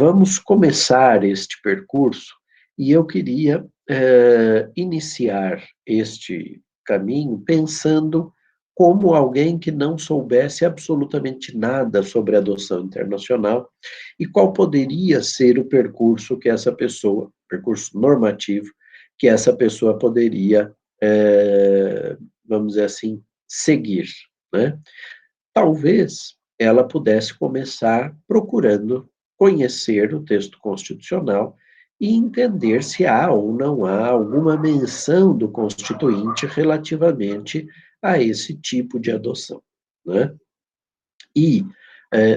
vamos começar este percurso e eu queria iniciar este caminho pensando como alguém que não soubesse absolutamente nada sobre adoção internacional e qual poderia ser o percurso que essa pessoa, percurso normativo, que essa pessoa poderia, vamos dizer assim, seguir, né? Talvez ela pudesse começar procurando conhecer o texto constitucional e entender se há ou não há alguma menção do Constituinte relativamente a esse tipo de adoção, né? E,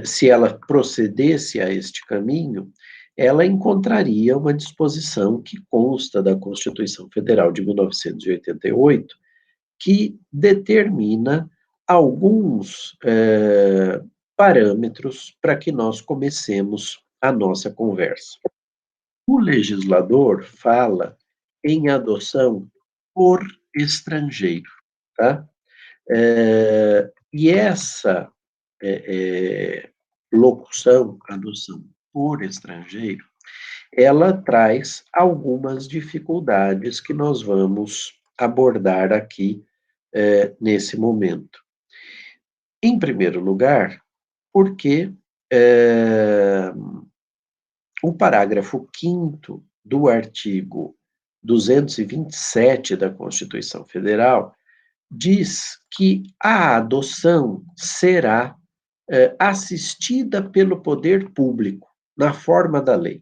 se ela procedesse a este caminho, ela encontraria uma disposição que consta da Constituição Federal de 1988, que determina alguns parâmetros para que nós comecemos a nossa conversa. O legislador fala em adoção por estrangeiro, tá? E essa locução, adoção por estrangeiro, ela traz algumas dificuldades que nós vamos abordar aqui nesse momento. Em primeiro lugar, porque o parágrafo 5º do artigo 227 da Constituição Federal diz que a adoção será assistida pelo poder público, na forma da lei,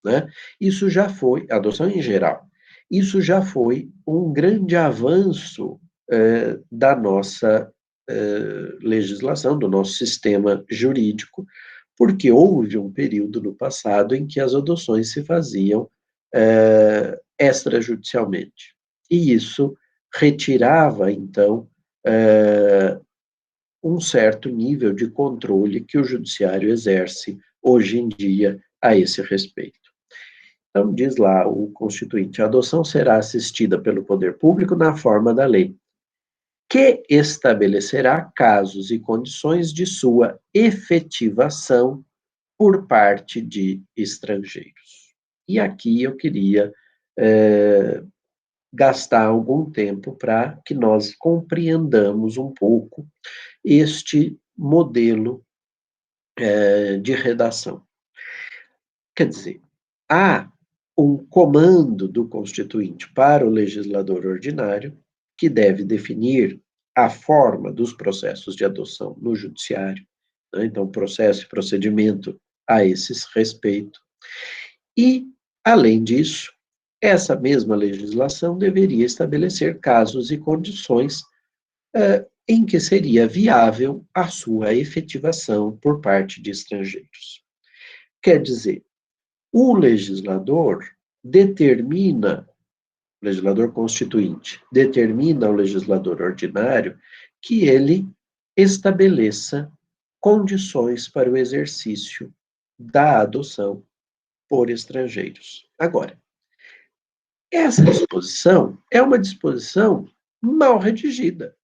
né? Isso já foi, adoção em geral, isso já foi um grande avanço da nossa legislação, do nosso sistema jurídico, porque houve um período no passado em que as adoções se faziam extrajudicialmente. E isso retirava, então, um certo nível de controle que o judiciário exerce hoje em dia a esse respeito. Então, diz lá o Constituinte, a adoção será assistida pelo poder público na forma da lei, que estabelecerá casos e condições de sua efetivação por parte de estrangeiros. E aqui eu queria gastar algum tempo para que nós compreendamos um pouco este modelo de redação. Quer dizer, há um comando do Constituinte para o legislador ordinário, que deve definir a forma dos processos de adoção no judiciário, né? Então, processo e procedimento a esses respeito. E, além disso, essa mesma legislação deveria estabelecer casos e condições em que seria viável a sua efetivação por parte de estrangeiros. Quer dizer, o legislador determina, o legislador constituinte, determina ao legislador ordinário que ele estabeleça condições para o exercício da adoção por estrangeiros. Agora, essa disposição é uma disposição mal redigida,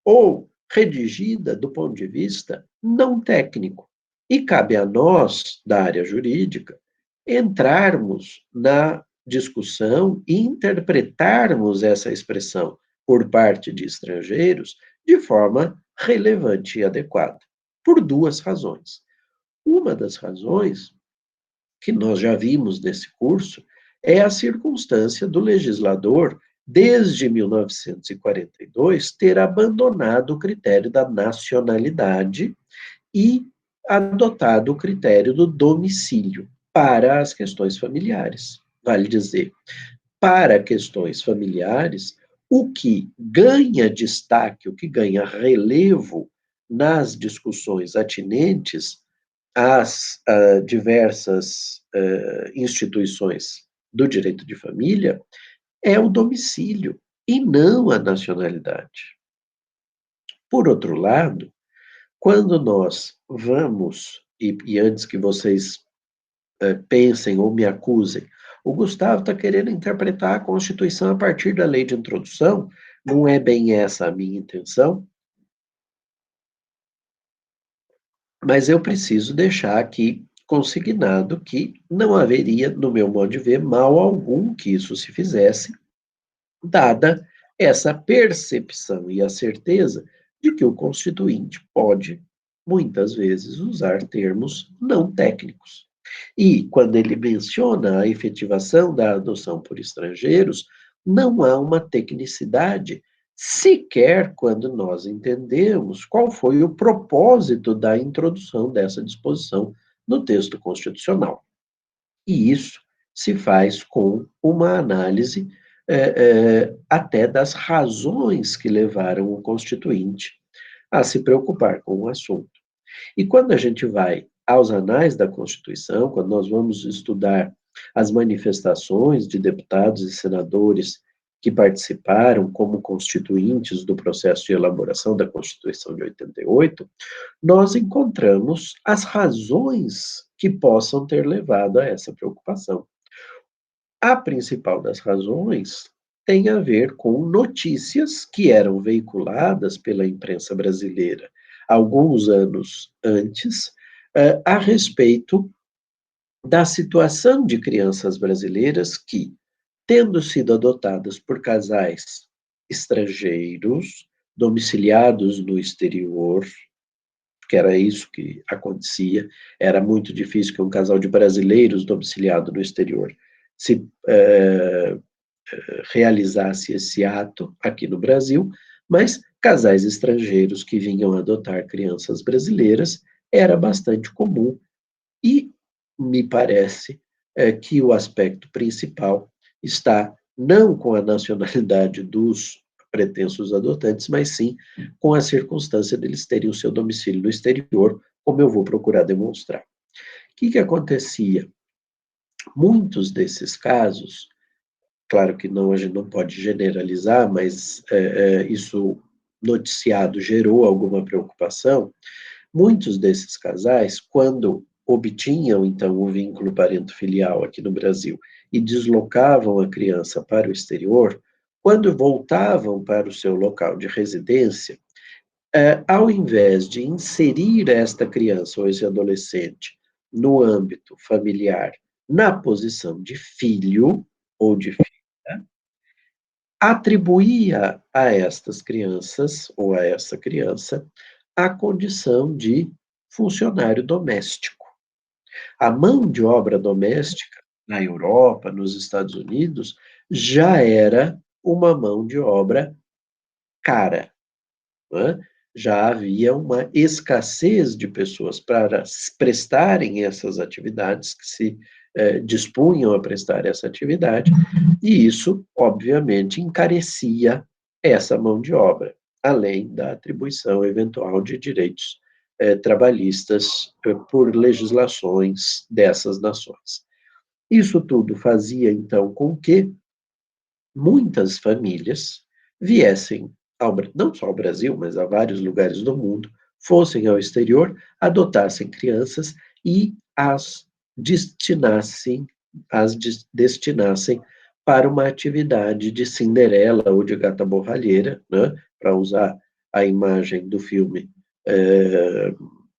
ou redigida do ponto de vista não técnico. E cabe a nós, da área jurídica, entrarmos na discussão e interpretarmos essa expressão por parte de estrangeiros de forma relevante e adequada, por duas razões. Uma das razões que nós já vimos nesse curso é a circunstância do legislador, desde 1942, ter abandonado o critério da nacionalidade e adotado o critério do domicílio para as questões familiares. Vale dizer, para questões familiares, o que ganha destaque, o que ganha relevo nas discussões atinentes às diversas instituições do direito de família é o domicílio e não a nacionalidade. Por outro lado, quando nós vamos, e antes que vocês pensem ou me acusem, o Gustavo está querendo interpretar a Constituição a partir da lei de introdução, não é bem essa a minha intenção, mas eu preciso deixar aqui consignado que não haveria, no meu modo de ver, mal algum que isso se fizesse, dada essa percepção e a certeza de que o constituinte pode, muitas vezes, usar termos não técnicos. E, quando ele menciona a efetivação da adoção por estrangeiros, não há uma tecnicidade, sequer quando nós entendemos qual foi o propósito da introdução dessa disposição no texto constitucional. E isso se faz com uma análise até das razões que levaram o Constituinte a se preocupar com o assunto. E quando a gente vai aos anais da Constituição, quando nós vamos estudar as manifestações de deputados e senadores que participaram como constituintes do processo de elaboração da Constituição de 88, nós encontramos as razões que possam ter levado a essa preocupação. A principal das razões tem a ver com notícias que eram veiculadas pela imprensa brasileira alguns anos antes, a respeito da situação de crianças brasileiras que, tendo sido adotadas por casais estrangeiros, domiciliados no exterior, que era isso que acontecia, era muito difícil que um casal de brasileiros domiciliado no exterior se realizasse esse ato aqui no Brasil, mas casais estrangeiros que vinham adotar crianças brasileiras era bastante comum e me parece que o aspecto principal está não com a nacionalidade dos pretensos adotantes, mas sim com a circunstância deles terem o seu domicílio no exterior, como eu vou procurar demonstrar. O que acontecia? Muitos desses casos, claro que não, a gente não pode generalizar, mas isso noticiado gerou alguma preocupação. Muitos desses casais, quando obtinham, então, o vínculo parento-filial aqui no Brasil e deslocavam a criança para o exterior, quando voltavam para o seu local de residência, ao invés de inserir esta criança ou esse adolescente no âmbito familiar, na posição de filho ou de filha, atribuía a estas crianças ou a essa criança a condição de funcionário doméstico. A mão de obra doméstica na Europa, nos Estados Unidos, já era uma mão de obra cara, né? Já havia uma escassez de pessoas para prestarem essas atividades, que se dispunham a prestar essa atividade, e isso, obviamente, encarecia essa mão de obra, além da atribuição eventual de direitos trabalhistas por legislações dessas nações. Isso tudo fazia, então, com que muitas famílias viessem, não só ao Brasil, mas a vários lugares do mundo, fossem ao exterior, adotassem crianças e as destinassem para uma atividade de Cinderela ou de gata borralheira, né, para usar a imagem do filme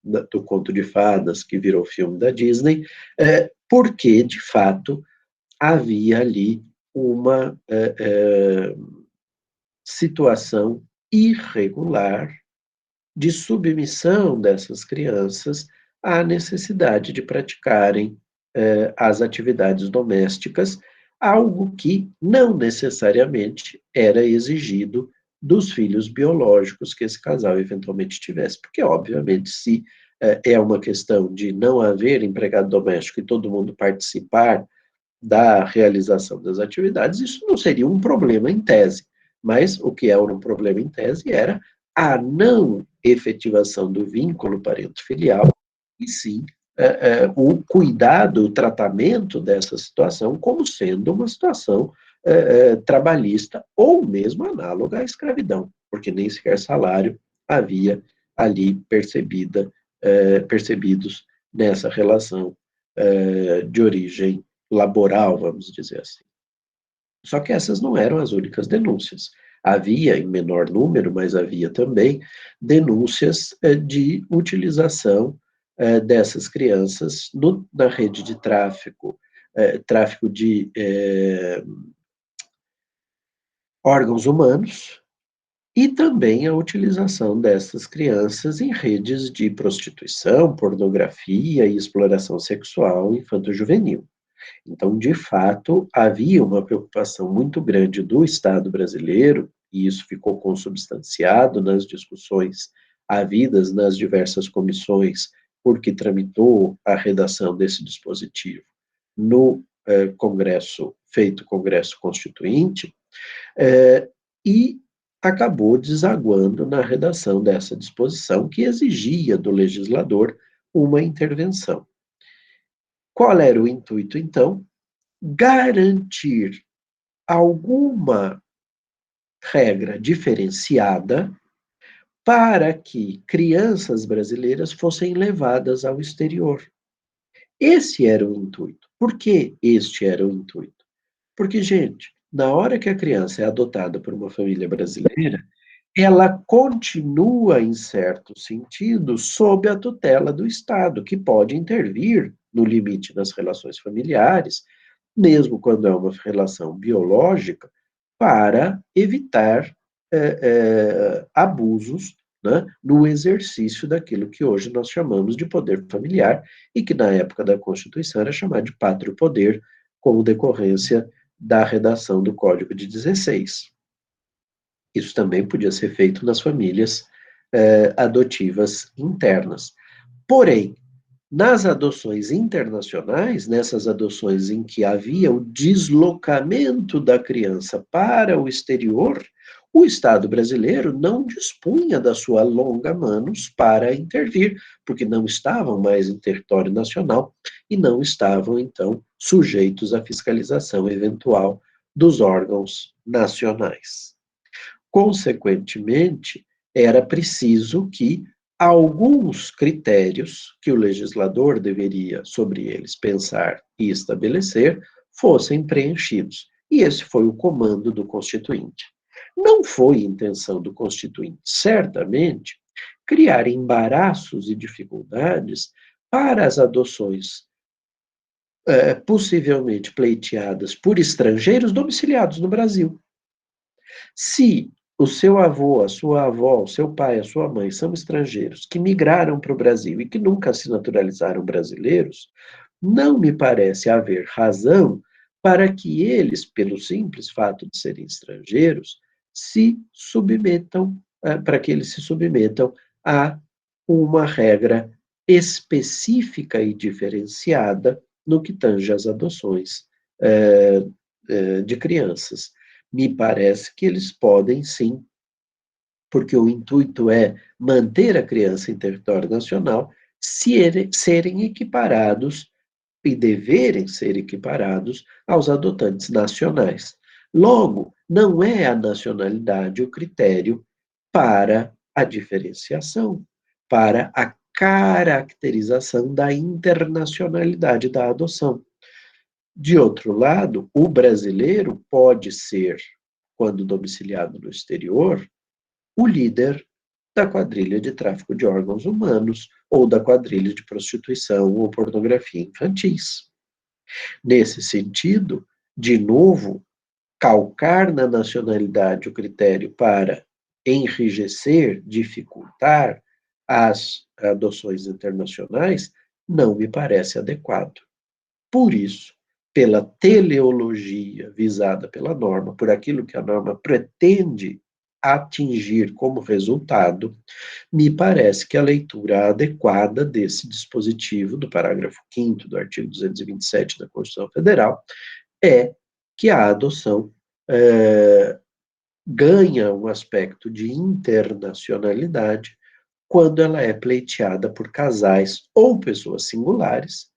do Conto de Fadas, que virou filme da Disney, porque, de fato, havia ali uma situação irregular de submissão dessas crianças à necessidade de praticarem as atividades domésticas, algo que não necessariamente era exigido dos filhos biológicos que esse casal eventualmente tivesse, porque, obviamente, se é uma questão de não haver empregado doméstico e todo mundo participar da realização das atividades, isso não seria um problema em tese, mas o que era um problema em tese era a não efetivação do vínculo parento-filial, e sim o cuidado, o tratamento dessa situação como sendo uma situação trabalhista ou mesmo análoga à escravidão, porque nem sequer salário havia ali percebidos nessa relação de origem laboral, vamos dizer assim. Só que essas não eram as únicas denúncias. Havia, em menor número, mas havia também denúncias de utilização dessas crianças na rede de tráfico, tráfico de órgãos humanos, e também a utilização dessas crianças em redes de prostituição, pornografia e exploração sexual infanto-juvenil. Então, de fato, havia uma preocupação muito grande do Estado brasileiro, e isso ficou consubstanciado nas discussões havidas nas diversas comissões por que tramitou a redação desse dispositivo no Congresso Constituinte, e acabou desaguando na redação dessa disposição que exigia do legislador uma intervenção. Qual era o intuito, então? Garantir alguma regra diferenciada para que crianças brasileiras fossem levadas ao exterior. Esse era o intuito. Por que este era o intuito? Porque, gente, na hora que a criança é adotada por uma família brasileira, ela continua, em certo sentido, sob a tutela do Estado, que pode intervir no limite das relações familiares, mesmo quando é uma relação biológica, para evitar abusos, né, no exercício daquilo que hoje nós chamamos de poder familiar e que na época da Constituição era chamado de pátrio poder, como decorrência da redação do Código de 16. Isso também podia ser feito nas famílias adotivas internas. Porém, nas adoções internacionais, nessas adoções em que havia o deslocamento da criança para o exterior, o Estado brasileiro não dispunha da sua longa manos para intervir, porque não estavam mais em território nacional e não estavam, então, sujeitos à fiscalização eventual dos órgãos nacionais. Consequentemente, era preciso que alguns critérios que o legislador deveria, sobre eles, pensar e estabelecer, fossem preenchidos. E esse foi o comando do Constituinte. Não foi intenção do Constituinte, certamente, criar embaraços e dificuldades para as adoções possivelmente pleiteadas por estrangeiros domiciliados no Brasil. Se o seu avô, a sua avó, o seu pai, a sua mãe são estrangeiros que migraram para o Brasil e que nunca se naturalizaram brasileiros, não me parece haver razão para que eles, pelo simples fato de serem estrangeiros, se submetam, para que eles se submetam a uma regra específica e diferenciada no que tange às adoções de crianças. Me parece que eles podem sim, porque o intuito é manter a criança em território nacional, serem equiparados e deverem ser equiparados aos adotantes nacionais. Logo, não é a nacionalidade o critério para a diferenciação, para a caracterização da internacionalidade da adoção. De outro lado, o brasileiro pode ser, quando domiciliado no exterior, o líder da quadrilha de tráfico de órgãos humanos ou da quadrilha de prostituição ou pornografia infantis. Nesse sentido, de novo, calcar na nacionalidade o critério para enrijecer, dificultar as adoções internacionais não me parece adequado. Por isso, pela teleologia visada pela norma, por aquilo que a norma pretende atingir como resultado, me parece que a leitura adequada desse dispositivo do parágrafo 5º do artigo 227 da Constituição Federal é que a adoção ganha um aspecto de internacionalidade quando ela é pleiteada por casais ou pessoas singulares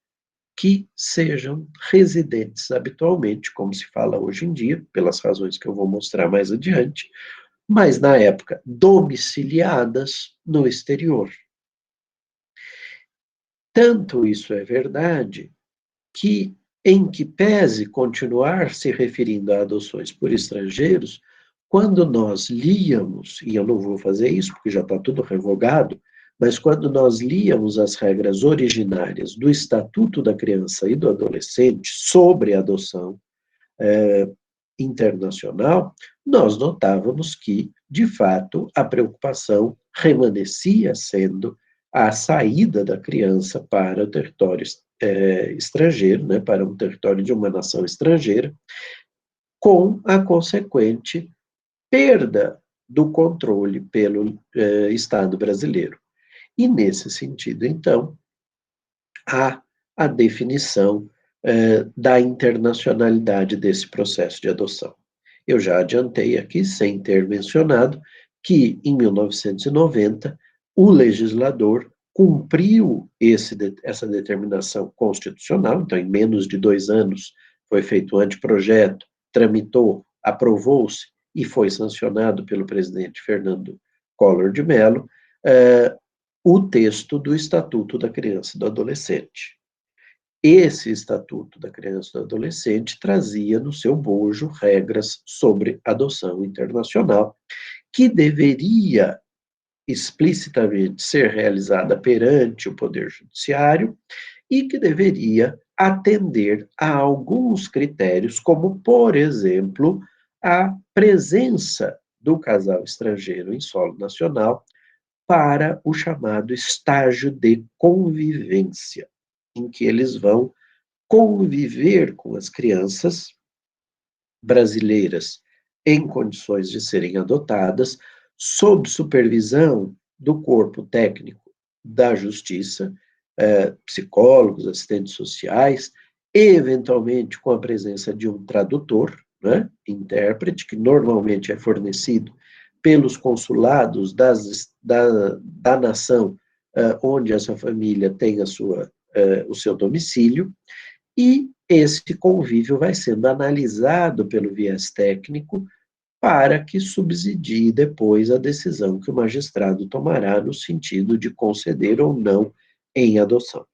que sejam residentes habitualmente, como se fala hoje em dia, pelas razões que eu vou mostrar mais adiante, mas na época domiciliadas no exterior. Tanto isso é verdade que, em que pese continuar se referindo a adoções por estrangeiros, quando nós líamos, e eu não vou fazer isso porque já está tudo revogado, Mas quando nós líamos as regras originárias do Estatuto da Criança e do Adolescente sobre adoção internacional, nós notávamos que, de fato, a preocupação remanescia sendo a saída da criança para o território estrangeiro, né, para um território de uma nação estrangeira, com a consequente perda do controle pelo Estado brasileiro. E, nesse sentido, então, há a definição da internacionalidade desse processo de adoção. Eu já adiantei aqui, sem ter mencionado, que em 1990 o legislador cumpriu essa determinação constitucional, então, em menos de 2 anos, foi feito o anteprojeto, tramitou, aprovou-se e foi sancionado pelo presidente Fernando Collor de Mello, o texto do Estatuto da Criança e do Adolescente. Esse Estatuto da Criança e do Adolescente trazia no seu bojo regras sobre adoção internacional, que deveria explicitamente ser realizada perante o Poder Judiciário e que deveria atender a alguns critérios, como, por exemplo, a presença do casal estrangeiro em solo nacional para o chamado estágio de convivência, em que eles vão conviver com as crianças brasileiras em condições de serem adotadas, sob supervisão do corpo técnico da justiça, psicólogos, assistentes sociais, e, eventualmente, com a presença de um tradutor, né, intérprete, que normalmente é fornecido pelos consulados da nação onde essa família tem o seu domicílio, e esse convívio vai sendo analisado pelo viés técnico para que subsidie depois a decisão que o magistrado tomará no sentido de conceder ou não em adoção.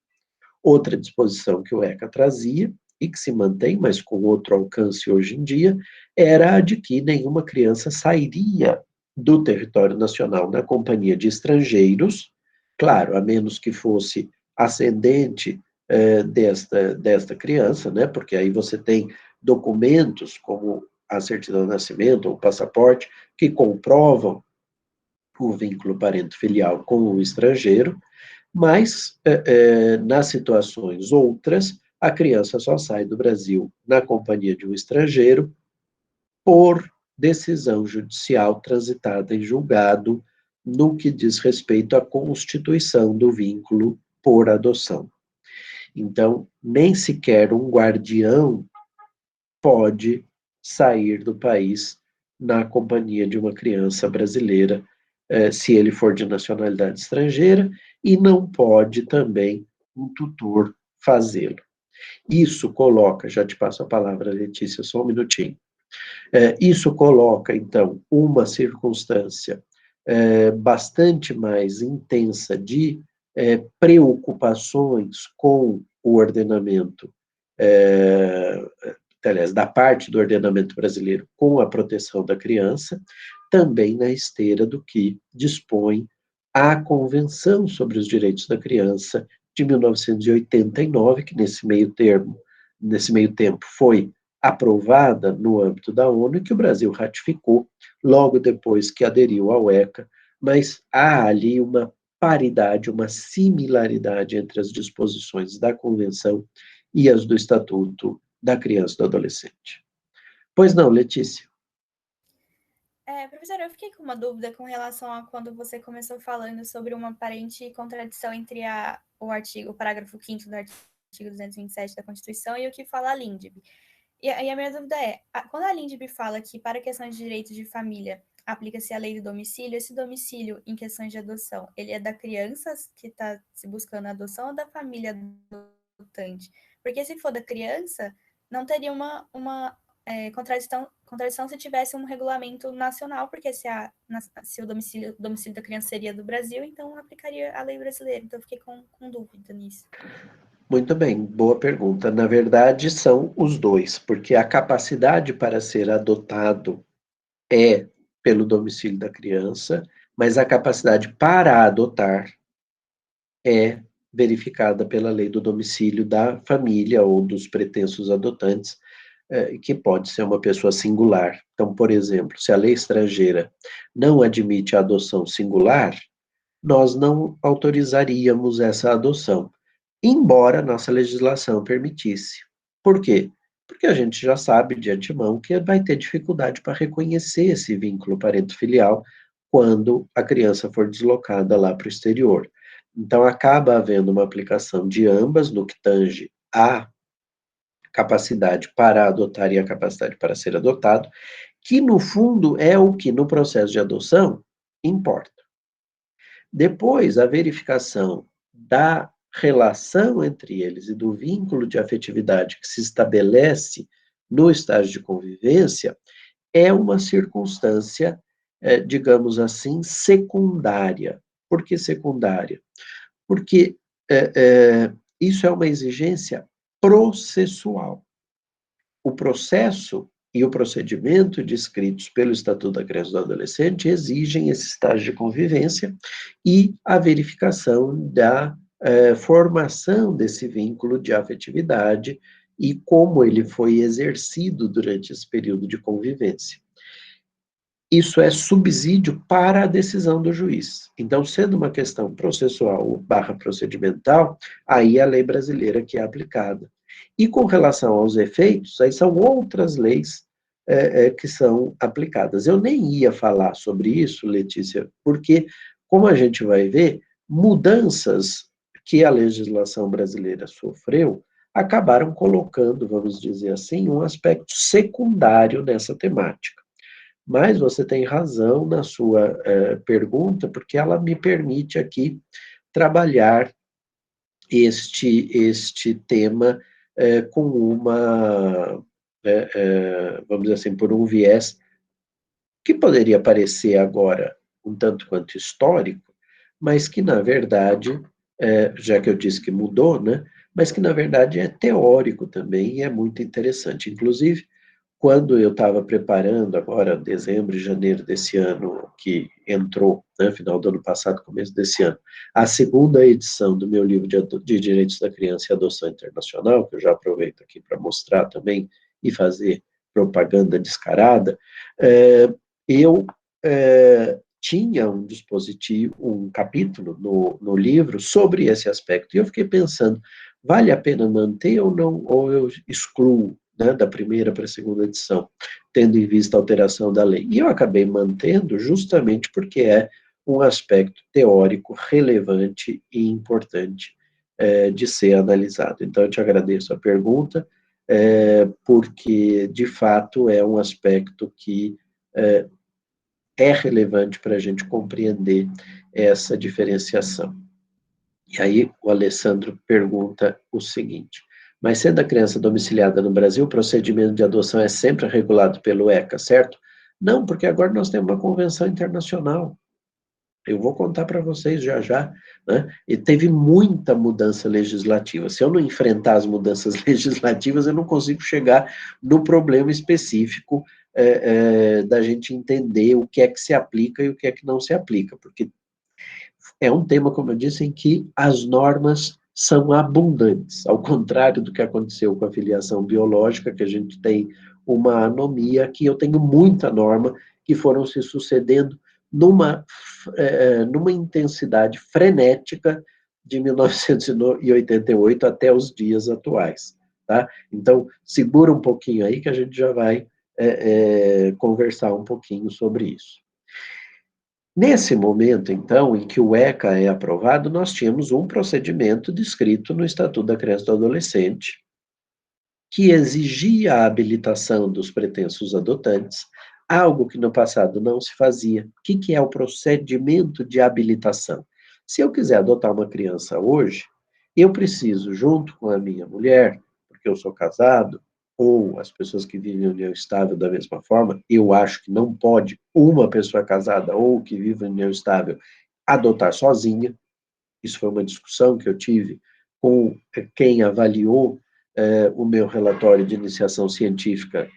Outra disposição que o ECA trazia, e que se mantém, mas com outro alcance hoje em dia, era a de que nenhuma criança sairia do território nacional na companhia de estrangeiros, claro, a menos que fosse ascendente desta criança, né, porque aí você tem documentos como a certidão de nascimento ou o passaporte que comprovam o vínculo parento-filial com o estrangeiro, mas nas situações outras, a criança só sai do Brasil na companhia de um estrangeiro por decisão judicial transitada em julgado no que diz respeito à constituição do vínculo por adoção. Então, nem sequer um guardião pode sair do país na companhia de uma criança brasileira, se ele for de nacionalidade estrangeira, e não pode também um tutor fazê-lo. Isso coloca, já te passo a palavra, Letícia, só um minutinho. Isso coloca, então, uma circunstância bastante mais intensa de preocupações com o ordenamento, aliás, da parte do ordenamento brasileiro com a proteção da criança, também na esteira do que dispõe a Convenção sobre os Direitos da Criança de 1989, que nesse meio tempo foi aprovada no âmbito da ONU e que o Brasil ratificou logo depois que aderiu ao ECA, mas há ali uma paridade, uma similaridade entre as disposições da Convenção e as do Estatuto da Criança e do Adolescente. Pois não, Letícia? Professora, eu fiquei com uma dúvida com relação a quando você começou falando sobre uma aparente contradição entre o parágrafo 5º do artigo 227 da Constituição e o que fala a LINDB. E a minha dúvida quando a LINDB fala que para questões de direitos de família aplica-se a lei do domicílio, esse domicílio em questões de adoção, ele é da criança que está se buscando a adoção ou da família adotante? Porque se for da criança, não teria uma contradição se tivesse um regulamento nacional, porque se o domicílio da criança seria do Brasil, então aplicaria a lei brasileira. Então, eu fiquei com dúvida nisso. Muito bem, boa pergunta. Na verdade, são os dois, porque a capacidade para ser adotado é pelo domicílio da criança, mas a capacidade para adotar é verificada pela lei do domicílio da família ou dos pretensos adotantes, que pode ser uma pessoa singular. Então, por exemplo, se a lei estrangeira não admite a adoção singular, nós não autorizaríamos essa adoção, embora a nossa legislação permitisse. Por quê? Porque a gente já sabe de antemão que vai ter dificuldade para reconhecer esse vínculo parento-filial quando a criança for deslocada lá para o exterior. Então, acaba havendo uma aplicação de ambas no que tange à capacidade para adotar e a capacidade para ser adotado, que no fundo é o que no processo de adoção importa. Depois, a verificação da relação entre eles e do vínculo de afetividade que se estabelece no estágio de convivência é uma circunstância, digamos assim, secundária. Por que secundária? Porque isso é uma exigência processual. O processo e o procedimento descritos pelo Estatuto da Criança e do Adolescente exigem esse estágio de convivência e a verificação da formação desse vínculo de afetividade e como ele foi exercido durante esse período de convivência. Isso é subsídio para a decisão do juiz. Então, sendo uma questão processual barra procedimental, aí é a lei brasileira que é aplicada. E com relação aos efeitos, aí são outras leis que são aplicadas. Eu nem ia falar sobre isso, Letícia, porque, como a gente vai ver, mudanças que a legislação brasileira sofreu acabaram colocando, vamos dizer assim, um aspecto secundário nessa temática. Mas você tem razão na sua pergunta, porque ela me permite aqui trabalhar este tema com uma, vamos dizer assim, por um viés que poderia parecer agora um tanto quanto histórico, mas que, na verdade, já que eu disse que mudou, né, mas que, na verdade, é teórico também e é muito interessante. Inclusive, quando eu estava preparando, agora, dezembro e janeiro desse ano, que entrou, né, final do ano passado, começo desse ano, a segunda edição do meu livro de Direitos da Criança e Adoção Internacional, que eu já aproveito aqui para mostrar também e fazer propaganda descarada, eu tinha um dispositivo, um capítulo no livro sobre esse aspecto, e eu fiquei pensando, vale a pena manter ou não, ou eu excluo, né, da primeira para a segunda edição, tendo em vista a alteração da lei. E eu acabei mantendo justamente porque é um aspecto teórico relevante e importante de ser analisado. Então, eu te agradeço a pergunta, porque, de fato, é um aspecto que é relevante para a gente compreender essa diferenciação. E aí o Alessandro pergunta o seguinte: mas sendo a criança domiciliada no Brasil, o procedimento de adoção é sempre regulado pelo ECA, certo? Não, porque agora nós temos uma convenção internacional. Eu vou contar para vocês já já, né? E teve muita mudança legislativa. Se eu não enfrentar as mudanças legislativas, eu não consigo chegar no problema específico da gente entender o que é que se aplica e o que é que não se aplica, porque é um tema, como eu disse, em que as normas são abundantes, ao contrário do que aconteceu com a filiação biológica, que a gente tem uma anomia, que eu tenho muita norma que foram se sucedendo numa intensidade frenética de 1988 até os dias atuais. Tá? Então, segura um pouquinho aí que a gente já vai conversar um pouquinho sobre isso. Nesse momento, então, em que o ECA é aprovado, nós tínhamos um procedimento descrito no Estatuto da Criança e do Adolescente, que exigia a habilitação dos pretensos adotantes, algo que no passado não se fazia. O que é o procedimento de habilitação? Se eu quiser adotar uma criança hoje, eu preciso, junto com a minha mulher, porque eu sou casado, ou as pessoas que vivem em união estável da mesma forma, eu acho que não pode uma pessoa casada ou que vive em união estável adotar sozinha. Isso foi uma discussão que eu tive com quem avaliou o meu relatório de iniciação científica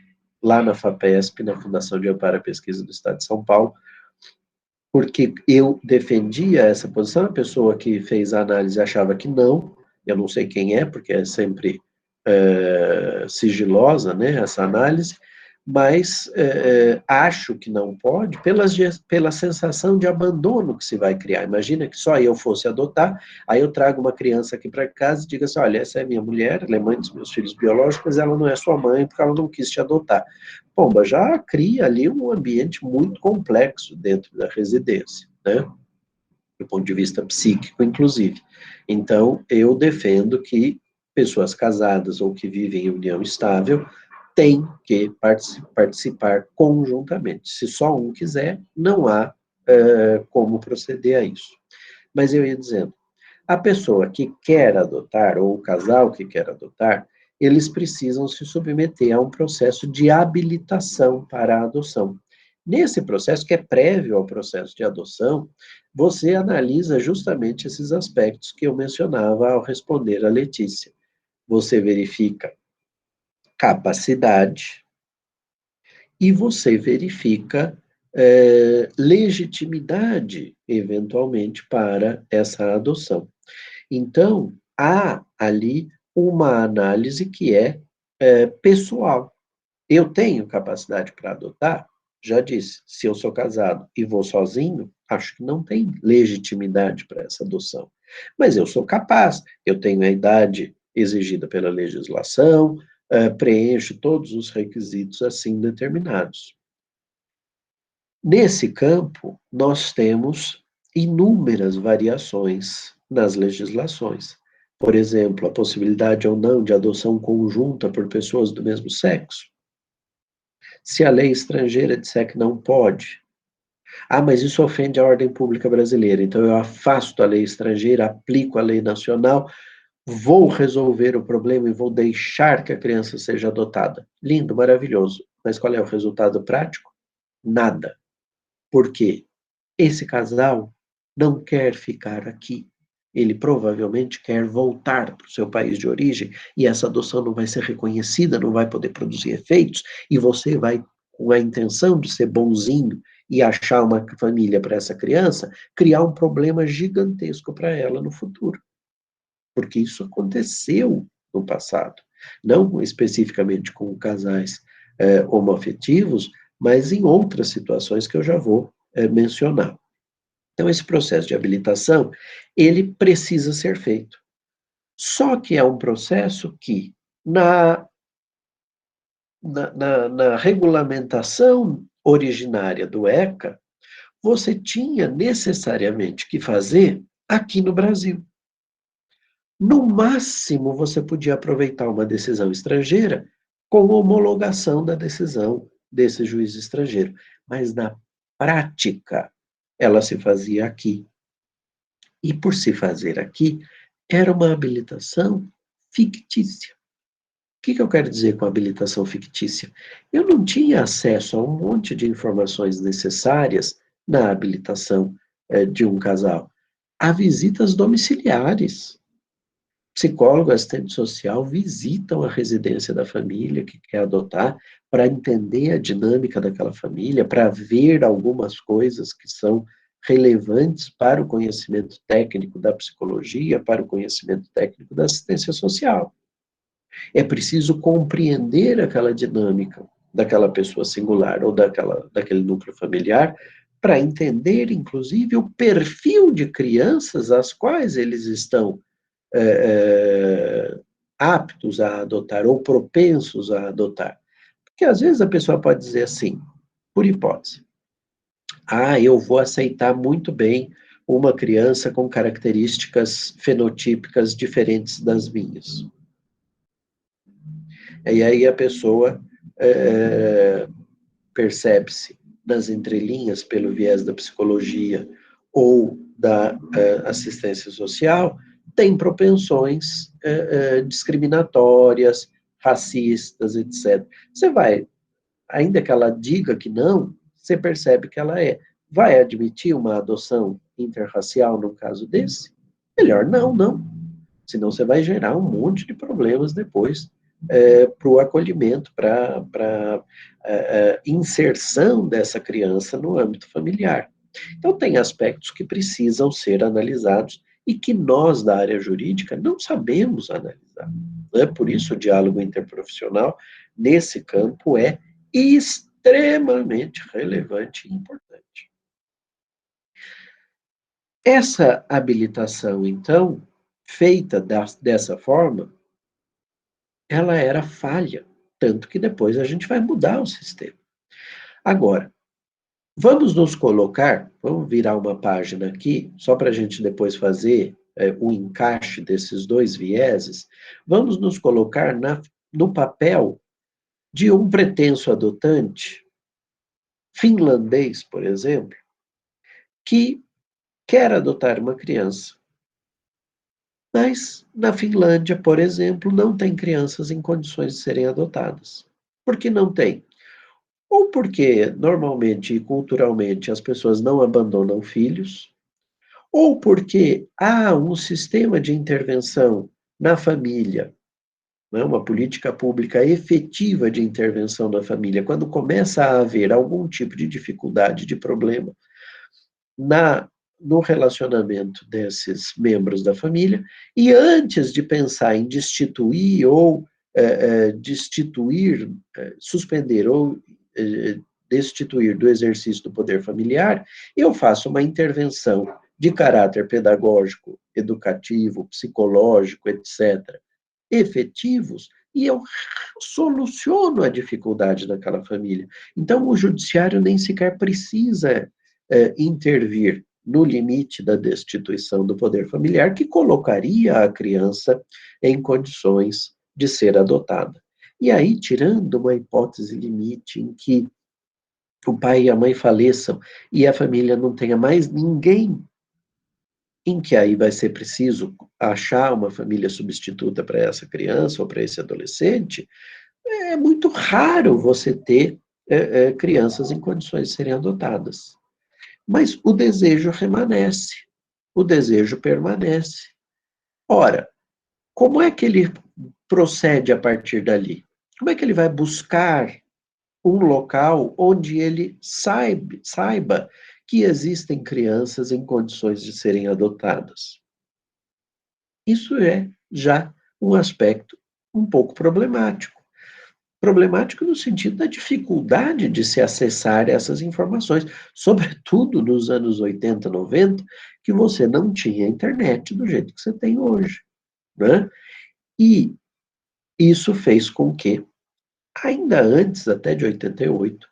lá na FAPESP, na Fundação de Amparo à Pesquisa do Estado de São Paulo, porque eu defendia essa posição, a pessoa que fez a análise achava que não, eu não sei quem é, porque é sempre sigilosa, né, essa análise, mas acho que não pode, pela sensação de abandono que se vai criar. Imagina que só eu fosse adotar, aí eu trago uma criança aqui para casa e digo assim, olha, essa é minha mulher, ela é mãe dos meus filhos biológicos, mas ela não é sua mãe porque ela não quis te adotar. Pomba, já cria ali um ambiente muito complexo dentro da residência, né? Do ponto de vista psíquico, inclusive. Então, eu defendo que pessoas casadas ou que vivem em união estável têm que participar conjuntamente. Se só um quiser, não há como proceder a isso. Mas eu ia dizendo, a pessoa que quer adotar, ou o casal que quer adotar, eles precisam se submeter a um processo de habilitação para a adoção. Nesse processo, que é prévio ao processo de adoção, você analisa justamente esses aspectos que eu mencionava ao responder a Letícia. Você verifica capacidade e você verifica legitimidade, eventualmente, para essa adoção. Então, há ali uma análise que é pessoal. Eu tenho capacidade para adotar? Já disse, se eu sou casado e vou sozinho, acho que não tem legitimidade para essa adoção. Mas eu sou capaz, eu tenho a idade exigida pela legislação, preencho todos os requisitos assim determinados. Nesse campo, nós temos inúmeras variações nas legislações. Por exemplo, a possibilidade ou não de adoção conjunta por pessoas do mesmo sexo. Se a lei estrangeira disser que não pode, mas isso ofende a ordem pública brasileira, então eu afasto a lei estrangeira, aplico a lei nacional, vou resolver o problema e vou deixar que a criança seja adotada. Lindo, maravilhoso. Mas qual é o resultado prático? Nada. Por quê? Esse casal não quer ficar aqui. Ele provavelmente quer voltar para o seu país de origem e essa adoção não vai ser reconhecida, não vai poder produzir efeitos e você vai, com a intenção de ser bonzinho e achar uma família para essa criança, criar um problema gigantesco para ela no futuro. Porque isso aconteceu no passado. Não especificamente com casais homoafetivos, mas em outras situações que eu já vou mencionar. Então, esse processo de habilitação, ele precisa ser feito. Só que é um processo que, na regulamentação originária do ECA, você tinha necessariamente que fazer aqui no Brasil. No máximo, você podia aproveitar uma decisão estrangeira com homologação da decisão desse juiz estrangeiro. Mas, na prática, ela se fazia aqui. E, por se fazer aqui, era uma habilitação fictícia. O que eu quero dizer com habilitação fictícia? Eu não tinha acesso a um monte de informações necessárias na habilitação de um casal. Há visitas domiciliares. Psicólogo, assistente social visitam a residência da família que quer adotar para entender a dinâmica daquela família, para ver algumas coisas que são relevantes para o conhecimento técnico da psicologia, para o conhecimento técnico da assistência social. É preciso compreender aquela dinâmica daquela pessoa singular ou daquele núcleo familiar para entender, inclusive, o perfil de crianças às quais eles estão aptos a adotar ou propensos a adotar. Porque às vezes a pessoa pode dizer assim, por hipótese, eu vou aceitar muito bem uma criança com características fenotípicas diferentes das minhas. E aí a pessoa percebe-se nas entrelinhas pelo viés da psicologia ou da assistência social, tem propensões discriminatórias, racistas, etc. Você vai, ainda que ela diga que não, você percebe que ela é. Vai admitir uma adoção interracial num caso desse? Melhor não. Senão você vai gerar um monte de problemas depois para o acolhimento, para a inserção dessa criança no âmbito familiar. Então, tem aspectos que precisam ser analisados e que nós, da área jurídica, não sabemos analisar. Né? Por isso, o diálogo interprofissional, nesse campo, é extremamente relevante e importante. Essa habilitação, então, feita dessa forma, ela era falha, tanto que depois a gente vai mudar o sistema. Agora, vamos nos colocar, vamos virar uma página aqui, só para a gente depois fazer o encaixe desses dois vieses, vamos nos colocar no papel de um pretenso adotante finlandês, por exemplo, que quer adotar uma criança. Mas na Finlândia, por exemplo, não tem crianças em condições de serem adotadas. Por que não tem? Ou porque normalmente e culturalmente as pessoas não abandonam filhos, ou porque há um sistema de intervenção na família, né, uma política pública efetiva de intervenção na família, quando começa a haver algum tipo de dificuldade, de problema no relacionamento desses membros da família, e antes de pensar em destituir ou suspender ou destituir do exercício do poder familiar, eu faço uma intervenção de caráter pedagógico, educativo, psicológico, etc., efetivos, e eu soluciono a dificuldade daquela família. Então, o judiciário nem sequer precisa intervir no limite da destituição do poder familiar, que colocaria a criança em condições de ser adotada. E aí, tirando uma hipótese limite em que o pai e a mãe faleçam e a família não tenha mais ninguém, em que aí vai ser preciso achar uma família substituta para essa criança ou para esse adolescente, é muito raro você ter crianças em condições de serem adotadas. Mas o desejo permanece, o desejo permanece. Ora, como é que ele procede a partir dali? Como é que ele vai buscar um local onde ele saiba que existem crianças em condições de serem adotadas? Isso é já um aspecto um pouco problemático. Problemático no sentido da dificuldade de se acessar essas informações, sobretudo nos anos 80, 90, que você não tinha internet do jeito que você tem hoje, né? E isso fez com que, ainda antes até de 88,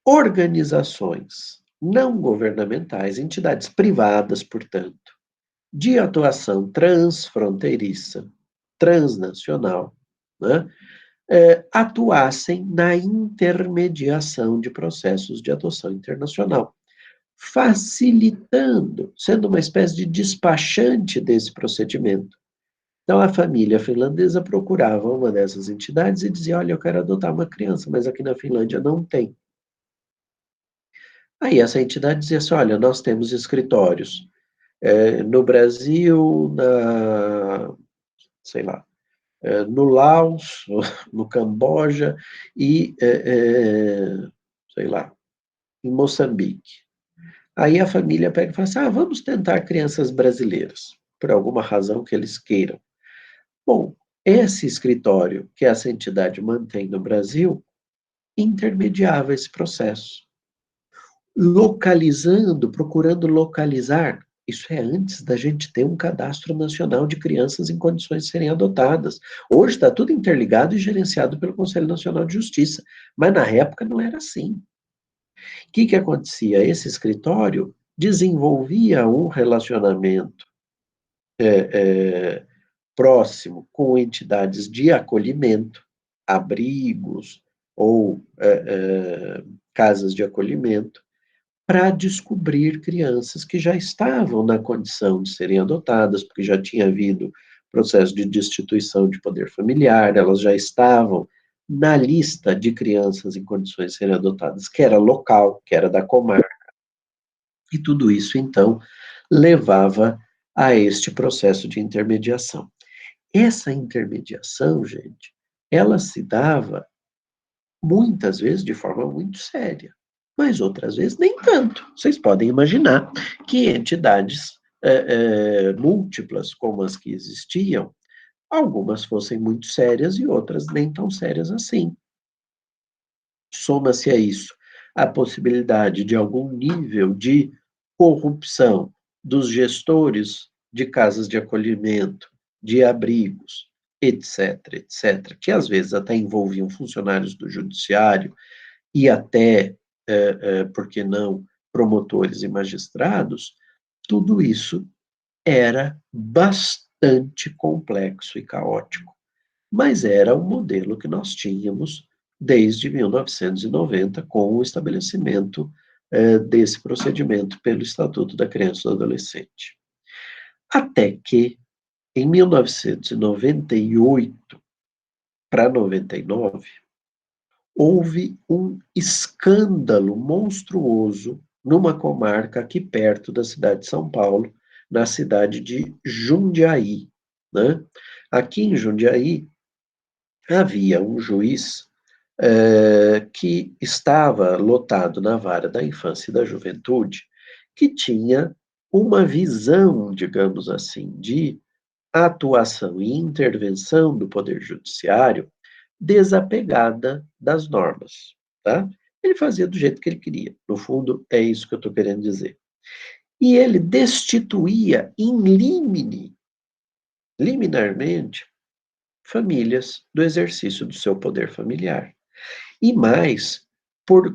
organizações não governamentais, entidades privadas, portanto, de atuação transfronteiriça, transnacional, né, atuassem na intermediação de processos de adoção internacional, facilitando, sendo uma espécie de despachante desse procedimento. Então, a família finlandesa procurava uma dessas entidades e dizia: olha, eu quero adotar uma criança, mas aqui na Finlândia não tem. Aí essa entidade dizia assim: olha, nós temos escritórios no Brasil, sei lá, no Laos, no Camboja e, sei lá, em Moçambique. Aí a família pega e fala assim: vamos tentar crianças brasileiras, por alguma razão que eles queiram. Bom, esse escritório que essa entidade mantém no Brasil intermediava esse processo, localizando, procurando localizar. Isso é antes da gente ter um cadastro nacional de crianças em condições de serem adotadas. Hoje está tudo interligado e gerenciado pelo Conselho Nacional de Justiça, mas na época não era assim. O que acontecia? Esse escritório desenvolvia um relacionamento próximo com entidades de acolhimento, abrigos ou casas de acolhimento, para descobrir crianças que já estavam na condição de serem adotadas, porque já tinha havido processo de destituição de poder familiar, elas já estavam na lista de crianças em condições de serem adotadas, que era local, que era da comarca. E tudo isso, então, levava a este processo de intermediação. Essa intermediação, gente, ela se dava muitas vezes de forma muito séria. mas outras vezes nem tanto. Vocês podem imaginar que entidades múltiplas como as que existiam, algumas fossem muito sérias e outras nem tão sérias assim. Soma-se a isso a possibilidade de algum nível de corrupção dos gestores de casas de acolhimento, de abrigos, etc., etc., que às vezes até envolviam funcionários do judiciário e até, por que não, promotores e magistrados, tudo isso era bastante complexo e caótico, mas era o modelo que nós tínhamos desde 1990, com o estabelecimento desse procedimento pelo Estatuto da Criança e do Adolescente. Até que, em 1998 para 99, houve um escândalo monstruoso numa comarca aqui perto da cidade de São Paulo, na cidade de Jundiaí, né? Aqui em Jundiaí havia um juiz que estava lotado na vara da infância e da juventude, que tinha uma visão, digamos assim, de atuação e intervenção do Poder Judiciário desapegada das normas, tá? Ele fazia do jeito que ele queria. No fundo, é isso que eu estou querendo dizer. E ele destituía in limine, liminarmente, famílias do exercício do seu poder familiar. E mais,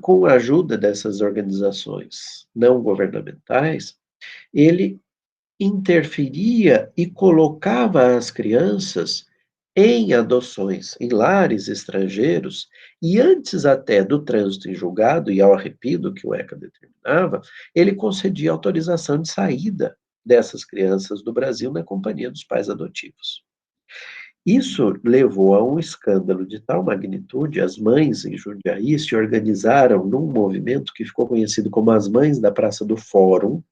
com a ajuda dessas organizações não governamentais, ele interferia e colocava as crianças em adoções, em lares estrangeiros, e antes até do trânsito em julgado e ao arrepio do que o ECA determinava, ele concedia autorização de saída dessas crianças do Brasil na companhia dos pais adotivos. Isso levou a um escândalo de tal magnitude, as mães em Jundiaí se organizaram num movimento que ficou conhecido como as Mães da Praça do Fórum,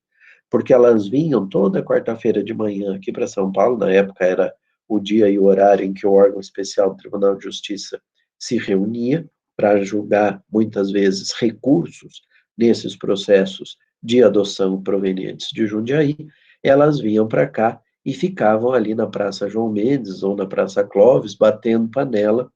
porque elas vinham toda quarta-feira de manhã aqui para São Paulo, na época era o dia e o horário em que o órgão especial do Tribunal de Justiça se reunia para julgar, muitas vezes, recursos nesses processos de adoção provenientes de Jundiaí, elas vinham para cá e ficavam ali na Praça João Mendes ou na Praça Clóvis, batendo panela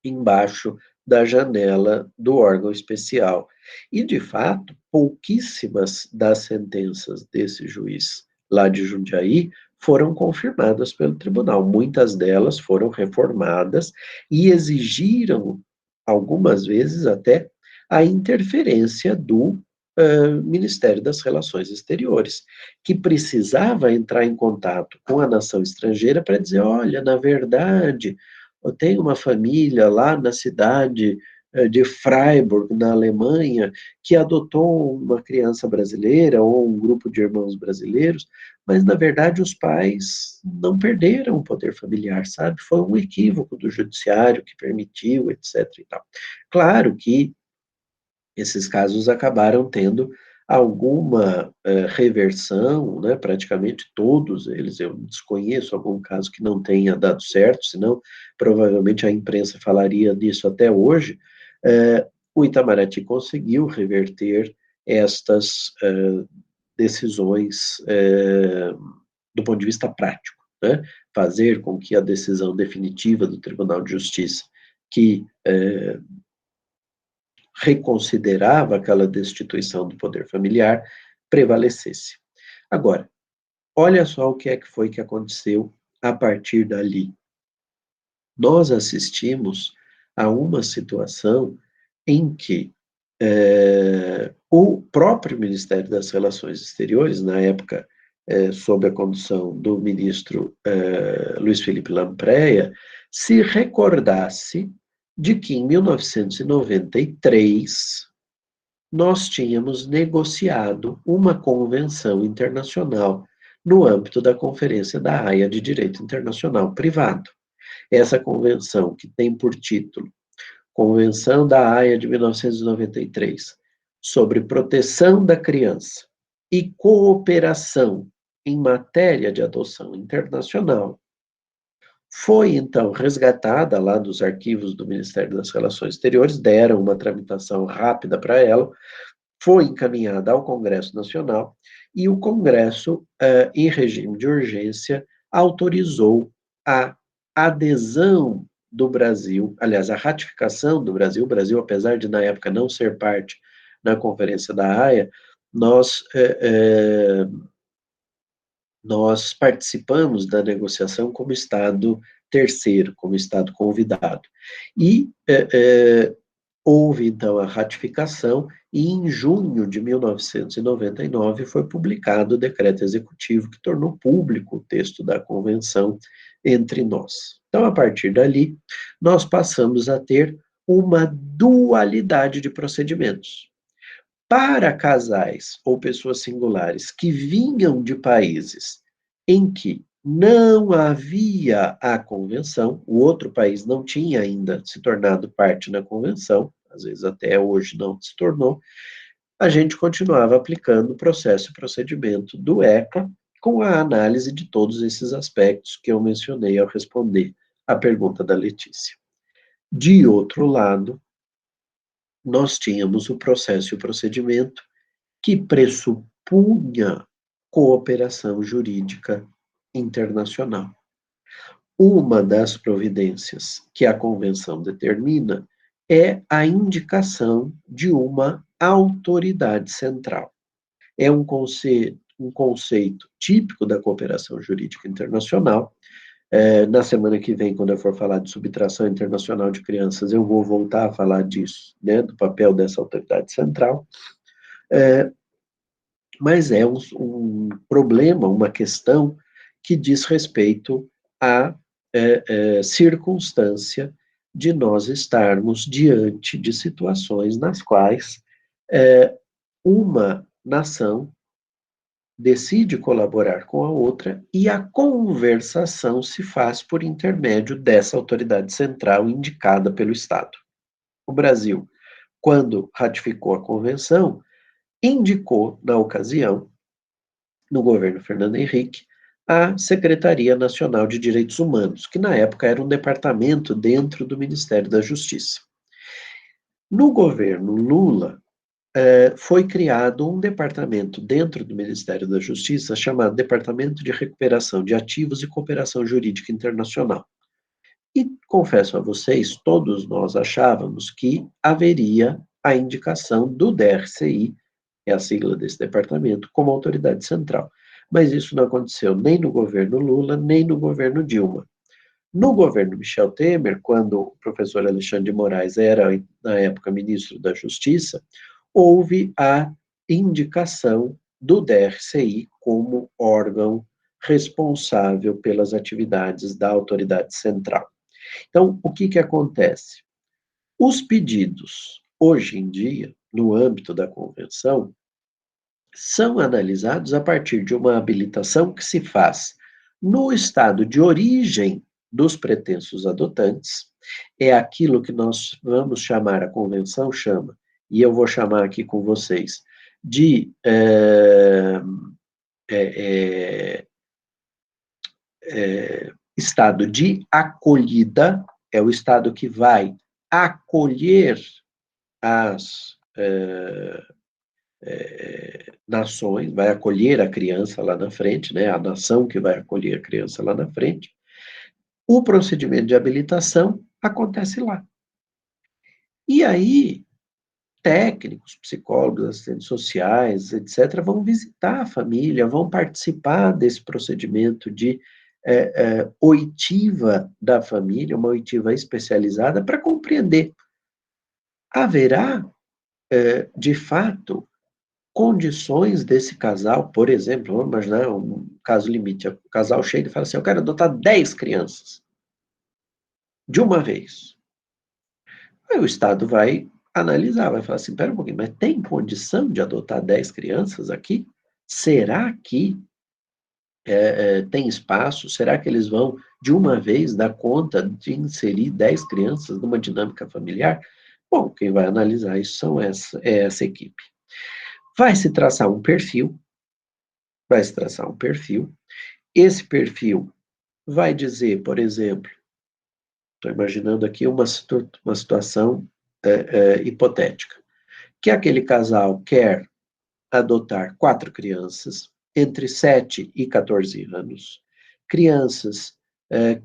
embaixo da janela do órgão especial. E, de fato, pouquíssimas das sentenças desse juiz lá de Jundiaí foram confirmadas pelo tribunal. Muitas delas foram reformadas e exigiram, algumas vezes até, a interferência do Ministério das Relações Exteriores, que precisava entrar em contato com a nação estrangeira para dizer, olha, na verdade, eu tenho uma família lá na cidade de Freiburg, na Alemanha, que adotou uma criança brasileira ou um grupo de irmãos brasileiros, mas, na verdade, os pais não perderam o poder familiar, sabe? Foi um equívoco do judiciário que permitiu, etc. E tal. Claro que esses casos acabaram tendo alguma reversão, né, praticamente todos eles, eu desconheço algum caso que não tenha dado certo, senão provavelmente a imprensa falaria disso até hoje. O Itamaraty conseguiu reverter estas decisões do ponto de vista prático, né, fazer com que a decisão definitiva do Tribunal de Justiça, que reconsiderava aquela destituição do poder familiar, prevalecesse. Agora, olha só o que é que foi que aconteceu a partir dali. Nós assistimos a uma situação em que o próprio Ministério das Relações Exteriores, na época, sob a condução do ministro Luiz Felipe Lampreia, se recordasse de que em 1993 nós tínhamos negociado uma convenção internacional no âmbito da Conferência da Haia de Direito Internacional Privado. Essa convenção, que tem por título Convenção da Haia de 1993, sobre proteção da criança e cooperação em matéria de adoção internacional, Foi, então, resgatada lá dos arquivos do Ministério das Relações Exteriores, deram uma tramitação rápida para ela, foi encaminhada ao Congresso Nacional, e o Congresso, em regime de urgência, autorizou a adesão do Brasil, aliás, a ratificação do Brasil. O Brasil, apesar de, na época, não ser parte da Conferência da Haia, nós nós participamos da negociação como Estado terceiro, como Estado convidado. E houve, então, a ratificação, e em junho de 1999 foi publicado o decreto executivo que tornou público o texto da convenção entre nós. Então, a partir dali, nós passamos a ter uma dualidade de procedimentos. Para casais ou pessoas singulares que vinham de países em que não havia a convenção, o outro país não tinha ainda se tornado parte da convenção, às vezes até hoje não se tornou, a gente continuava aplicando o processo e procedimento do ECA com a análise de todos esses aspectos que eu mencionei ao responder a pergunta da Letícia. De outro lado, nós tínhamos o processo e o procedimento que pressupunha cooperação jurídica internacional. Uma das providências que a Convenção determina é a indicação de uma autoridade central. É um conceito típico da cooperação jurídica internacional. Na semana que vem, quando eu for falar de subtração internacional de crianças, eu vou voltar a falar disso, né, do papel dessa autoridade central. Mas é um problema, uma questão que diz respeito à circunstância de nós estarmos diante de situações nas quais uma nação decide colaborar com a outra e a conversação se faz por intermédio dessa autoridade central indicada pelo Estado. O Brasil, quando ratificou a convenção, indicou, na ocasião, no governo Fernando Henrique, a Secretaria Nacional de Direitos Humanos, que na época era um departamento dentro do Ministério da Justiça. No governo Lula, foi criado um departamento dentro do Ministério da Justiça chamado Departamento de Recuperação de Ativos e Cooperação Jurídica Internacional. E, confesso a vocês, todos nós achávamos que haveria a indicação do DRCI, é a sigla desse departamento, como autoridade central. Mas isso não aconteceu nem no governo Lula, nem no governo Dilma. No governo Michel Temer, quando o professor Alexandre de Moraes era, na época, ministro da Justiça, houve a indicação do DRCI como órgão responsável pelas atividades da autoridade central. Então, o que acontece? Os pedidos, hoje em dia, no âmbito da convenção, são analisados a partir de uma habilitação que se faz no estado de origem dos pretensos adotantes, é aquilo que nós vamos chamar, a convenção chama, e eu vou chamar aqui com vocês, de estado de acolhida, é o estado que vai acolher as nações, vai acolher a criança lá na frente, né, a nação que vai acolher a criança lá na frente. O procedimento de habilitação acontece lá. E aí, técnicos, psicólogos, assistentes sociais, etc., vão visitar a família, vão participar desse procedimento de oitiva da família, uma oitiva especializada, para compreender. Haverá, de fato, condições desse casal, por exemplo, vamos imaginar um caso limite, o casal chega e fala assim, eu quero adotar 10 crianças, de uma vez. Aí o Estado vai analisar, vai falar assim, espera um pouquinho, mas tem condição de adotar 10 crianças aqui? Será que tem espaço? Será que eles vão, de uma vez, dar conta de inserir 10 crianças numa dinâmica familiar? Bom, quem vai analisar isso é essa equipe. Vai se traçar um perfil, esse perfil vai dizer, por exemplo, estou imaginando aqui uma situação hipotética, que aquele casal quer adotar 4 crianças entre 7 e 14 anos, crianças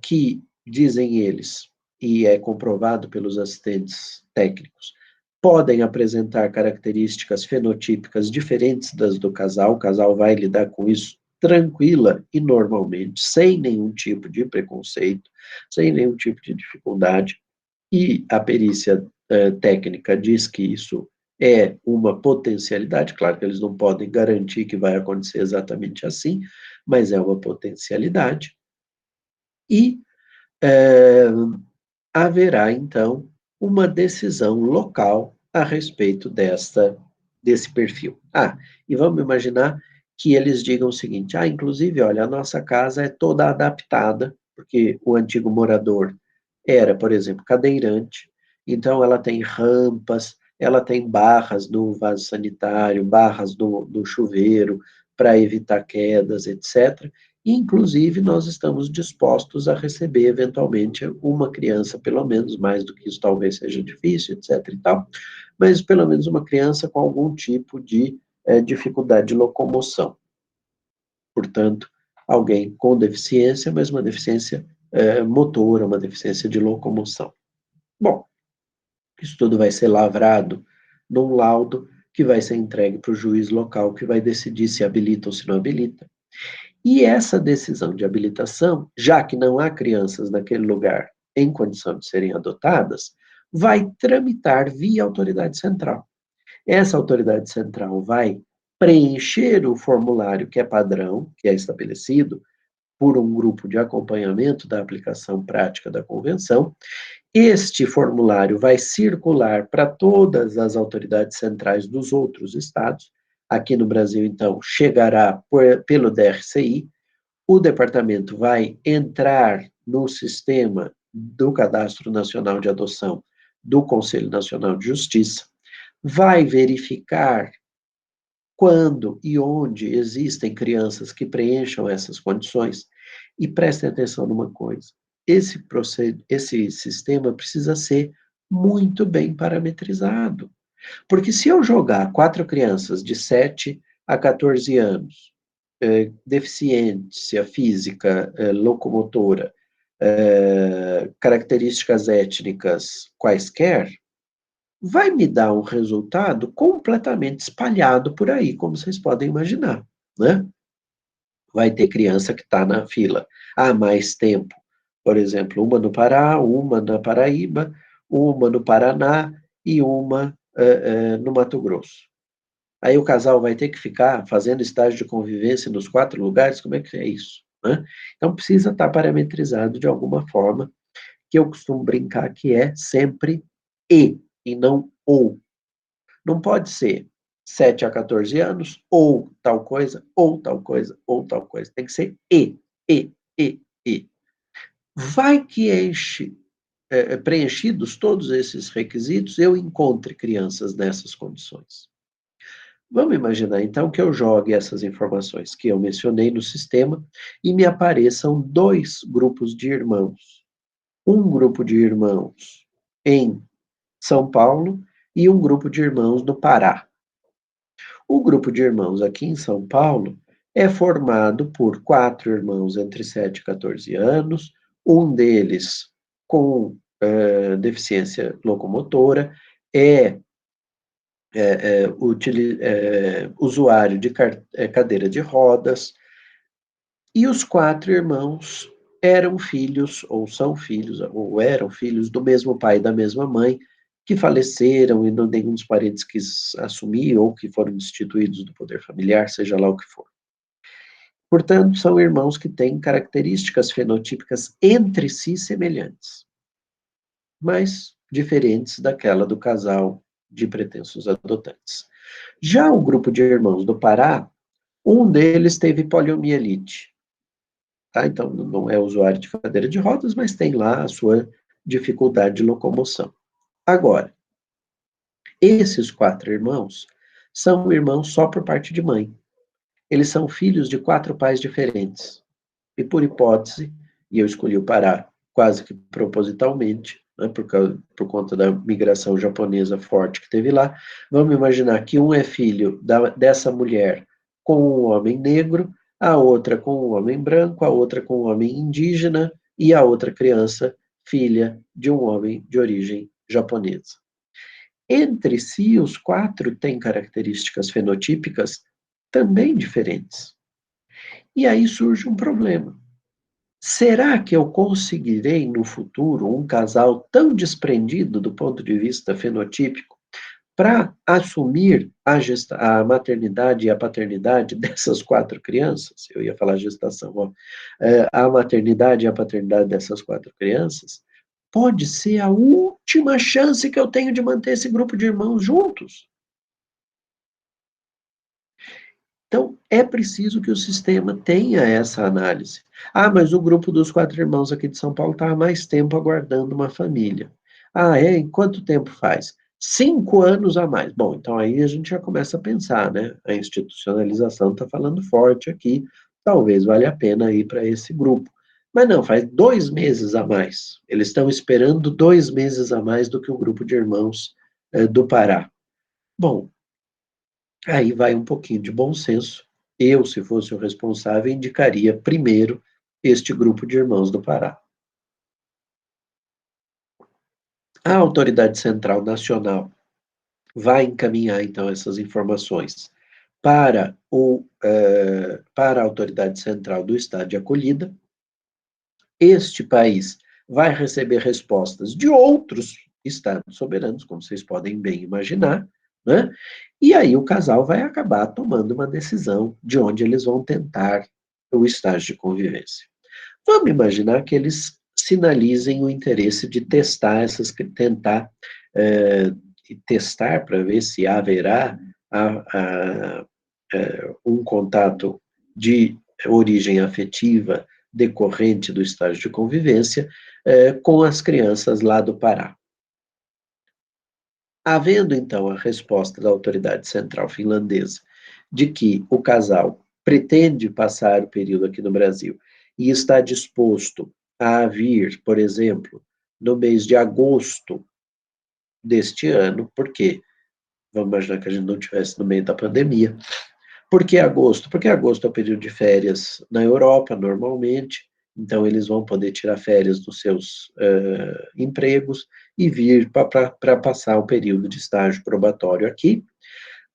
que, dizem eles, e é comprovado pelos assistentes técnicos, podem apresentar características fenotípicas diferentes das do casal, o casal vai lidar com isso tranquila e normalmente, sem nenhum tipo de preconceito, sem nenhum tipo de dificuldade, e a perícia técnica diz que isso é uma potencialidade, claro que eles não podem garantir que vai acontecer exatamente assim, mas é uma potencialidade, e é, haverá, então, uma decisão local a respeito desse perfil. E vamos imaginar que eles digam o seguinte, inclusive, olha, a nossa casa é toda adaptada, porque o antigo morador era, por exemplo, cadeirante, então ela tem rampas, ela tem barras no vaso sanitário, barras no chuveiro, para evitar quedas, etc. Inclusive, nós estamos dispostos a receber, eventualmente, uma criança, pelo menos, mais do que isso talvez seja difícil, etc. e tal, mas pelo menos uma criança com algum tipo de dificuldade de locomoção. Portanto, alguém com deficiência, mas uma deficiência motora, uma deficiência de locomoção. Bom, isso tudo vai ser lavrado num laudo que vai ser entregue para o juiz local, que vai decidir se habilita ou se não habilita. E essa decisão de habilitação, já que não há crianças naquele lugar em condição de serem adotadas, vai tramitar via autoridade central. Essa autoridade central vai preencher o formulário que é padrão, que é estabelecido por um grupo de acompanhamento da aplicação prática da convenção. Este formulário vai circular para todas as autoridades centrais dos outros estados. Aqui no Brasil, então, chegará pelo DRCI, o departamento vai entrar no sistema do Cadastro Nacional de Adoção do Conselho Nacional de Justiça, vai verificar quando e onde existem crianças que preencham essas condições, e prestem atenção numa coisa, esse sistema precisa ser muito bem parametrizado, porque se eu jogar 4 crianças de 7 a 14 anos, deficiência física, locomotora, características étnicas quaisquer, vai me dar um resultado completamente espalhado por aí, como vocês podem imaginar, né? Vai ter criança que está na fila há mais tempo, por exemplo, uma no Pará, uma na Paraíba, uma no Paraná e uma no Mato Grosso. Aí o casal vai ter que ficar fazendo estágio de convivência nos 4 lugares, como é que é isso? Né? Então precisa estar parametrizado de alguma forma, que eu costumo brincar que é sempre e não ou. Não pode ser 7 a 14 anos, ou tal coisa, ou tal coisa, ou tal coisa. Tem que ser e. Vai que enche, preenchidos todos esses requisitos, eu encontre crianças nessas condições. Vamos imaginar, então, que eu jogue essas informações que eu mencionei no sistema e me apareçam 2 grupos de irmãos. Um grupo de irmãos em São Paulo e um grupo de irmãos no Pará. O grupo de irmãos aqui em São Paulo é formado por 4 irmãos entre 7 e 14 anos, um deles com deficiência locomotora, usuário de cadeira de rodas, e os 4 irmãos eram filhos, ou são filhos, ou eram filhos do mesmo pai e da mesma mãe, que faleceram e nenhum dos parentes quis assumir, ou que foram destituídos do poder familiar, seja lá o que for. Portanto, são irmãos que têm características fenotípicas entre si semelhantes, mas diferentes daquela do casal de pretensos adotantes. Já o grupo de irmãos do Pará, um deles teve poliomielite, tá? Então, não é usuário de cadeira de rodas, mas tem lá a sua dificuldade de locomoção. Agora, esses 4 irmãos são irmãos só por parte de mãe. Eles são filhos de 4 pais diferentes. E, por hipótese, e eu escolhi o Pará quase que propositalmente, né, por conta da migração japonesa forte que teve lá. Vamos imaginar que um é filho dessa mulher com um homem negro, a outra com um homem branco, a outra com um homem indígena, e a outra criança, filha de um homem de origem japonesa. Entre si, os quatro têm características fenotípicas também diferentes. E aí surge um problema. Será que eu conseguirei no futuro um casal tão desprendido do ponto de vista fenotípico para assumir a maternidade e a paternidade dessas quatro crianças? Eu ia falar gestação, ó. A maternidade e a paternidade dessas quatro crianças pode ser a última chance que eu tenho de manter esse grupo de irmãos juntos. Então, é preciso que o sistema tenha essa análise. Ah, mas o grupo dos quatro irmãos aqui de São Paulo está há mais tempo aguardando uma família. Ah, é? E quanto tempo faz? 5 anos a mais. Bom, então aí a gente já começa a pensar, né? A institucionalização está falando forte aqui, talvez valha a pena ir para esse grupo. Mas não, faz 2 meses a mais. Eles estão esperando 2 meses a mais do que o grupo de irmãos do Pará. Bom, aí vai um pouquinho de bom senso. Eu, se fosse o responsável, indicaria primeiro este grupo de irmãos do Pará. A Autoridade Central Nacional vai encaminhar, então, essas informações para a Autoridade Central do Estado de Acolhida. Este país vai receber respostas de outros estados soberanos, como vocês podem bem imaginar, né? E aí o casal vai acabar tomando uma decisão de onde eles vão tentar o estágio de convivência. Vamos imaginar que eles sinalizem o interesse de tentar testar para ver se haverá um contato de origem afetiva decorrente do estágio de convivência com as crianças lá do Pará. Havendo, então, a resposta da autoridade central finlandesa de que o casal pretende passar o período aqui no Brasil e está disposto a vir, por exemplo, no mês de agosto deste ano, porque vamos imaginar que a gente não estivesse no meio da pandemia. Por que agosto? Porque agosto é o período de férias na Europa, normalmente, então eles vão poder tirar férias dos seus empregos e vir para passar o período de estágio probatório aqui.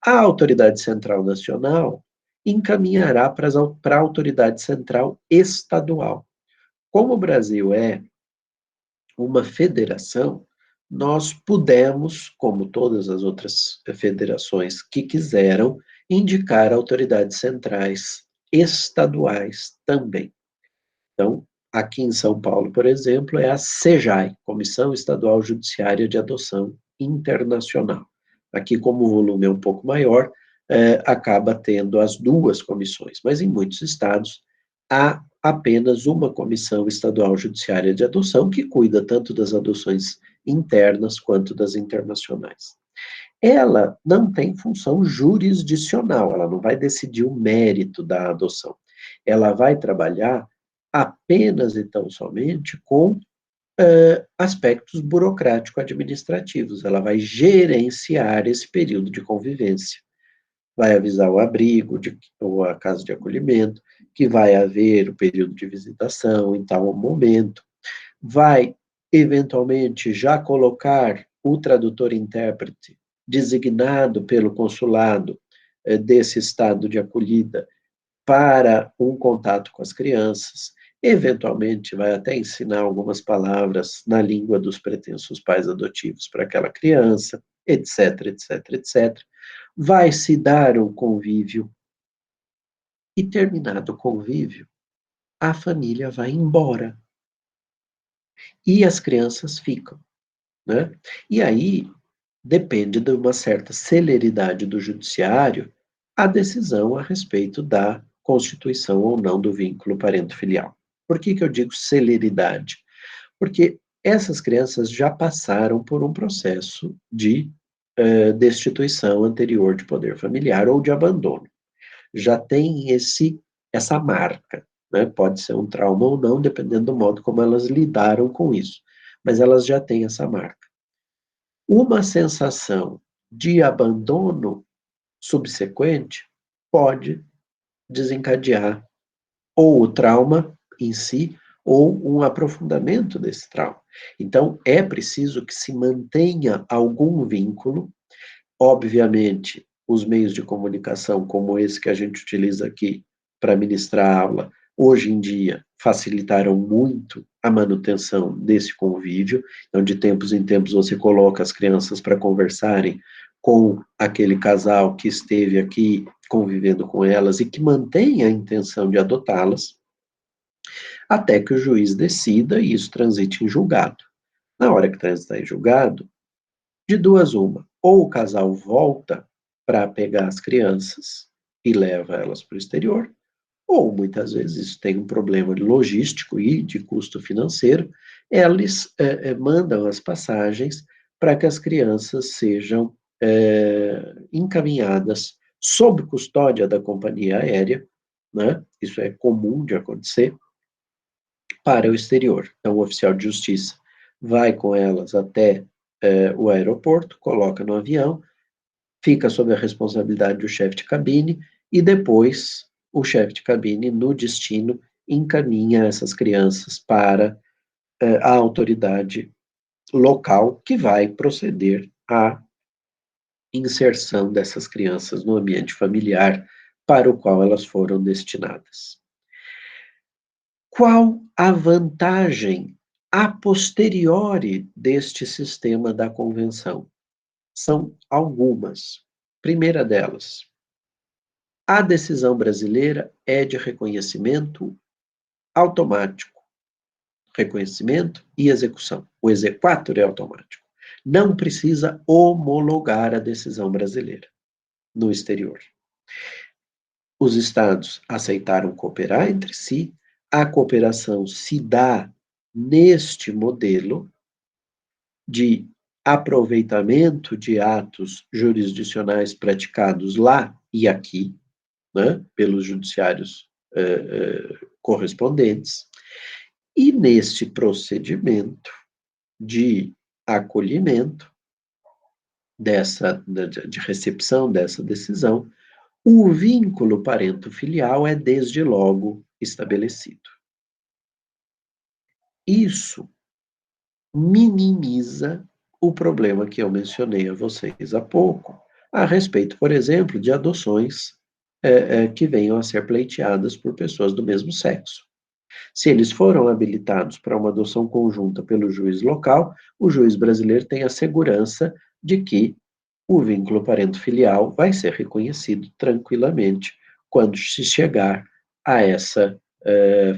A Autoridade Central Nacional encaminhará para a Autoridade Central Estadual. Como o Brasil é uma federação, nós pudemos, como todas as outras federações que quiseram, indicar autoridades centrais estaduais também. Então, aqui em São Paulo, por exemplo, é a CEJAI, Comissão Estadual Judiciária de Adoção Internacional. Aqui, como o volume é um pouco maior, acaba tendo as duas comissões, mas em muitos estados há apenas uma Comissão Estadual Judiciária de Adoção que cuida tanto das adoções internas quanto das internacionais. Ela não tem função jurisdicional, ela não vai decidir o mérito da adoção. Ela vai trabalhar apenas e tão somente com aspectos burocrático-administrativos. Ela vai gerenciar esse período de convivência. Vai avisar o abrigo ou a casa de acolhimento, que vai haver o período de visitação em tal momento. Vai, eventualmente, já colocar o tradutor-intérprete designado pelo consulado desse estado de acolhida para um contato com as crianças, eventualmente vai até ensinar algumas palavras na língua dos pretensos pais adotivos para aquela criança, etc, etc, etc. Vai se dar um convívio e, terminado o convívio, a família vai embora e as crianças ficam, né? E aí depende de uma certa celeridade do judiciário a decisão a respeito da constituição ou não do vínculo parento-filial. Por que que eu digo celeridade? Porque essas crianças já passaram por um processo de destituição anterior de poder familiar ou de abandono. Já tem essa marca. né? Pode ser um trauma ou não, dependendo do modo como elas lidaram com isso. Mas elas já têm essa marca. Uma sensação de abandono subsequente pode desencadear ou o trauma em si, ou um aprofundamento desse trauma. Então, é preciso que se mantenha algum vínculo. Obviamente, os meios de comunicação, como esse que a gente utiliza aqui para ministrar a aula, hoje em dia facilitaram muito a manutenção desse convívio. Então, de tempos em tempos, você coloca as crianças para conversarem com aquele casal que esteve aqui convivendo com elas e que mantém a intenção de adotá-las, até que o juiz decida e isso transite em julgado. Na hora que transitar em julgado, de duas uma, ou o casal volta para pegar as crianças e leva elas para o exterior, ou muitas vezes isso tem um problema logístico e de custo financeiro, eles mandam as passagens para que as crianças sejam encaminhadas sob custódia da companhia aérea, né? Isso é comum de acontecer, para o exterior. Então, o oficial de justiça vai com elas até o aeroporto, coloca no avião, fica sob a responsabilidade do chefe de cabine e depois o chefe de cabine, no destino, encaminha essas crianças para a autoridade local que vai proceder à inserção dessas crianças no ambiente familiar para o qual elas foram destinadas. Qual a vantagem a posteriori deste sistema da convenção? São algumas. Primeira delas, a decisão brasileira é de reconhecimento automático. Reconhecimento e execução. O exequatur é automático. Não precisa homologar a decisão brasileira no exterior. Os estados aceitaram cooperar entre si, a cooperação se dá neste modelo de aproveitamento de atos jurisdicionais praticados lá e aqui, né, pelos judiciários correspondentes, e neste procedimento de acolhimento de recepção dessa decisão, o vínculo parento-filial é desde logo estabelecido. Isso minimiza o problema que eu mencionei a vocês há pouco, a respeito, por exemplo, de adoções que venham a ser pleiteadas por pessoas do mesmo sexo. Se eles foram habilitados para uma adoção conjunta pelo juiz local, o juiz brasileiro tem a segurança de que o vínculo parento-filial vai ser reconhecido tranquilamente quando se chegar a essa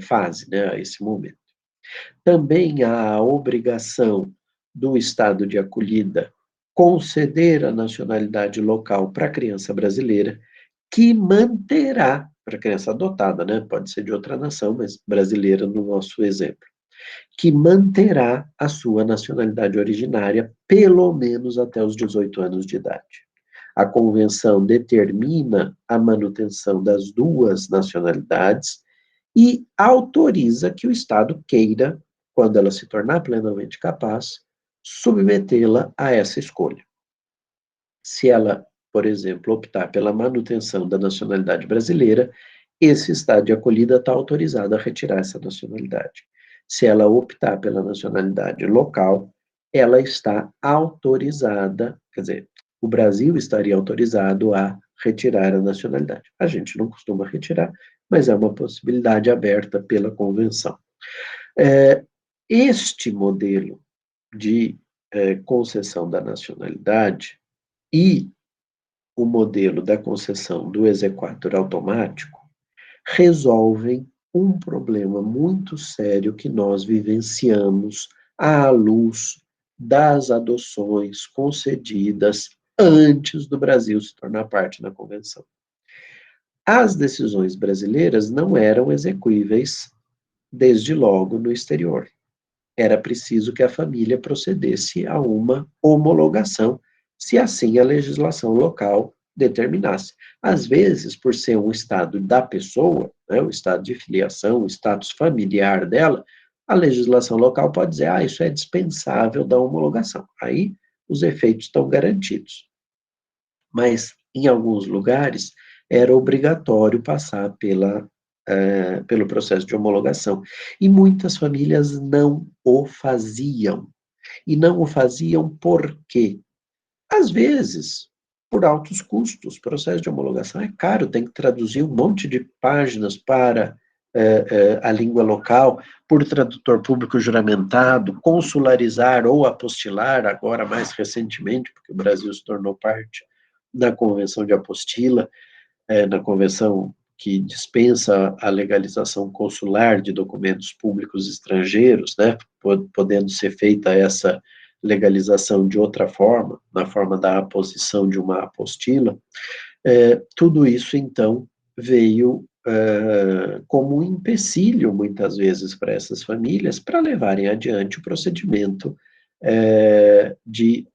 fase, né, a esse momento. Também há a obrigação do Estado de acolhida conceder a nacionalidade local para a criança brasileira, que manterá, para a criança adotada, né? Pode ser de outra nação, mas brasileira no nosso exemplo, que manterá a sua nacionalidade originária pelo menos até os 18 anos de idade. A convenção determina a manutenção das duas nacionalidades e autoriza que o Estado queira, quando ela se tornar plenamente capaz, submetê-la a essa escolha. Se ela, por exemplo, optar pela manutenção da nacionalidade brasileira, esse Estado de acolhida está autorizado a retirar essa nacionalidade. Se ela optar pela nacionalidade local, ela está autorizada, quer dizer, o Brasil estaria autorizado a retirar a nacionalidade. A gente não costuma retirar, mas é uma possibilidade aberta pela convenção. Este modelo de concessão da nacionalidade e o modelo da concessão do exequatur automático resolvem um problema muito sério que nós vivenciamos à luz das adoções concedidas antes do Brasil se tornar parte da convenção. As decisões brasileiras não eram execuíveis desde logo no exterior. Era preciso que a família procedesse a uma homologação, se assim a legislação local determinasse. Às vezes, por ser um estado da pessoa, né, o estado de filiação, o status familiar dela, a legislação local pode dizer, isso é dispensável da homologação. Aí, os efeitos estão garantidos. Mas, em alguns lugares, era obrigatório passar pelo processo de homologação. E muitas famílias não o faziam. E não o faziam por quê? Às vezes, por altos custos. O processo de homologação é caro, tem que traduzir um monte de páginas para a língua local, por tradutor público juramentado, consularizar ou apostilar, agora mais recentemente, porque o Brasil se tornou parte da Convenção de Apostila, na convenção que dispensa a legalização consular de documentos públicos estrangeiros, né, podendo ser feita essa legalização de outra forma, na forma da aposição de uma apostila, tudo isso, então, veio como um empecilho, muitas vezes, para essas famílias, para levarem adiante o procedimento de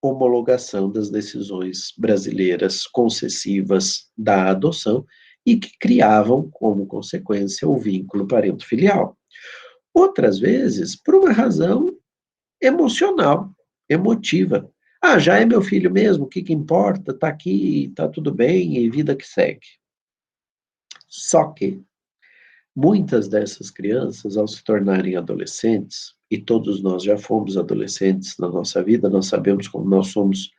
homologação das decisões brasileiras concessivas da adoção e que criavam, como consequência, o vínculo parento-filial. Outras vezes, por uma razão emocional, emotiva. Já é meu filho mesmo, o que que importa? Está aqui, está tudo bem, e vida que segue. Só que muitas dessas crianças, ao se tornarem adolescentes, e todos nós já fomos adolescentes na nossa vida, nós sabemos como nós somos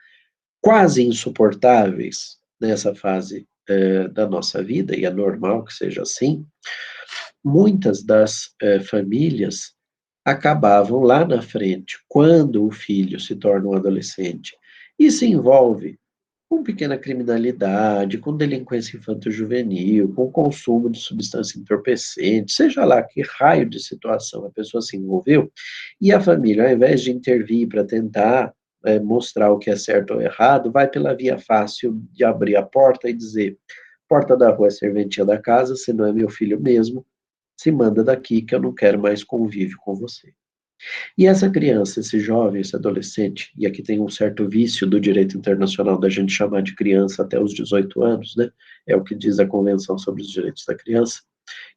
quase insuportáveis nessa fase da nossa vida, e é normal que seja assim, muitas das famílias acabavam lá na frente, quando o filho se torna um adolescente e se envolve com pequena criminalidade, com delinquência infanto-juvenil, com consumo de substância entorpecente, seja lá que raio de situação a pessoa se envolveu, e a família, ao invés de intervir para tentar mostrar o que é certo ou errado, vai pela via fácil de abrir a porta e dizer, porta da rua é serventia da casa, você não é meu filho mesmo, se manda daqui que eu não quero mais convívio com você. E essa criança, esse jovem, esse adolescente, e aqui tem um certo vício do direito internacional da gente chamar de criança até os 18 anos, né? É o que diz a Convenção sobre os Direitos da Criança.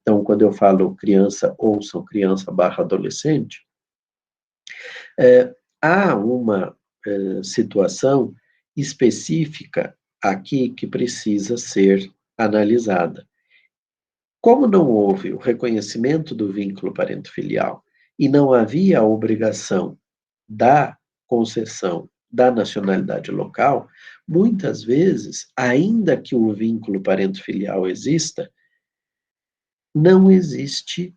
Então, quando eu falo criança, ouçam criança / adolescente, há uma situação específica aqui que precisa ser analisada. Como não houve o reconhecimento do vínculo parento-filial e não havia a obrigação da concessão da nacionalidade local, muitas vezes, ainda que o vínculo parento-filial exista, não existe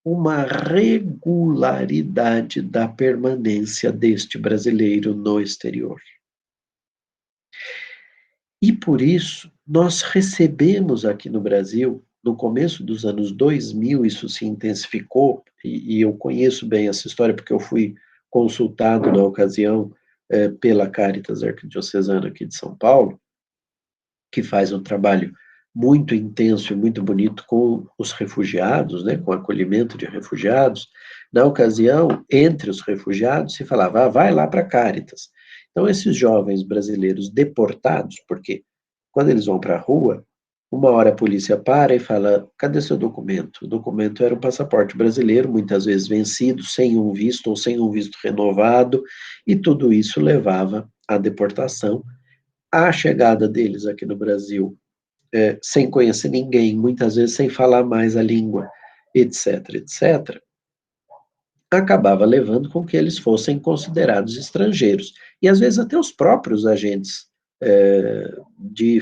uma regularidade da permanência deste brasileiro no exterior. E por isso, nós recebemos aqui no Brasil, no começo dos anos 2000, isso se intensificou, e eu conheço bem essa história porque eu fui consultado na ocasião pela Caritas Arquidiocesana aqui de São Paulo, que faz um trabalho muito intenso e muito bonito com os refugiados, né, com o acolhimento de refugiados. Na ocasião, entre os refugiados, se falava, vai lá para a Caritas. Então, esses jovens brasileiros deportados, porque quando eles vão para a rua, uma hora a polícia para e fala, cadê seu documento? O documento era um passaporte brasileiro, muitas vezes vencido, sem um visto ou sem um visto renovado, e tudo isso levava à deportação. A chegada deles aqui no Brasil, sem conhecer ninguém, muitas vezes sem falar mais a língua, etc., etc., acabava levando com que eles fossem considerados estrangeiros. E às vezes até os próprios agentes de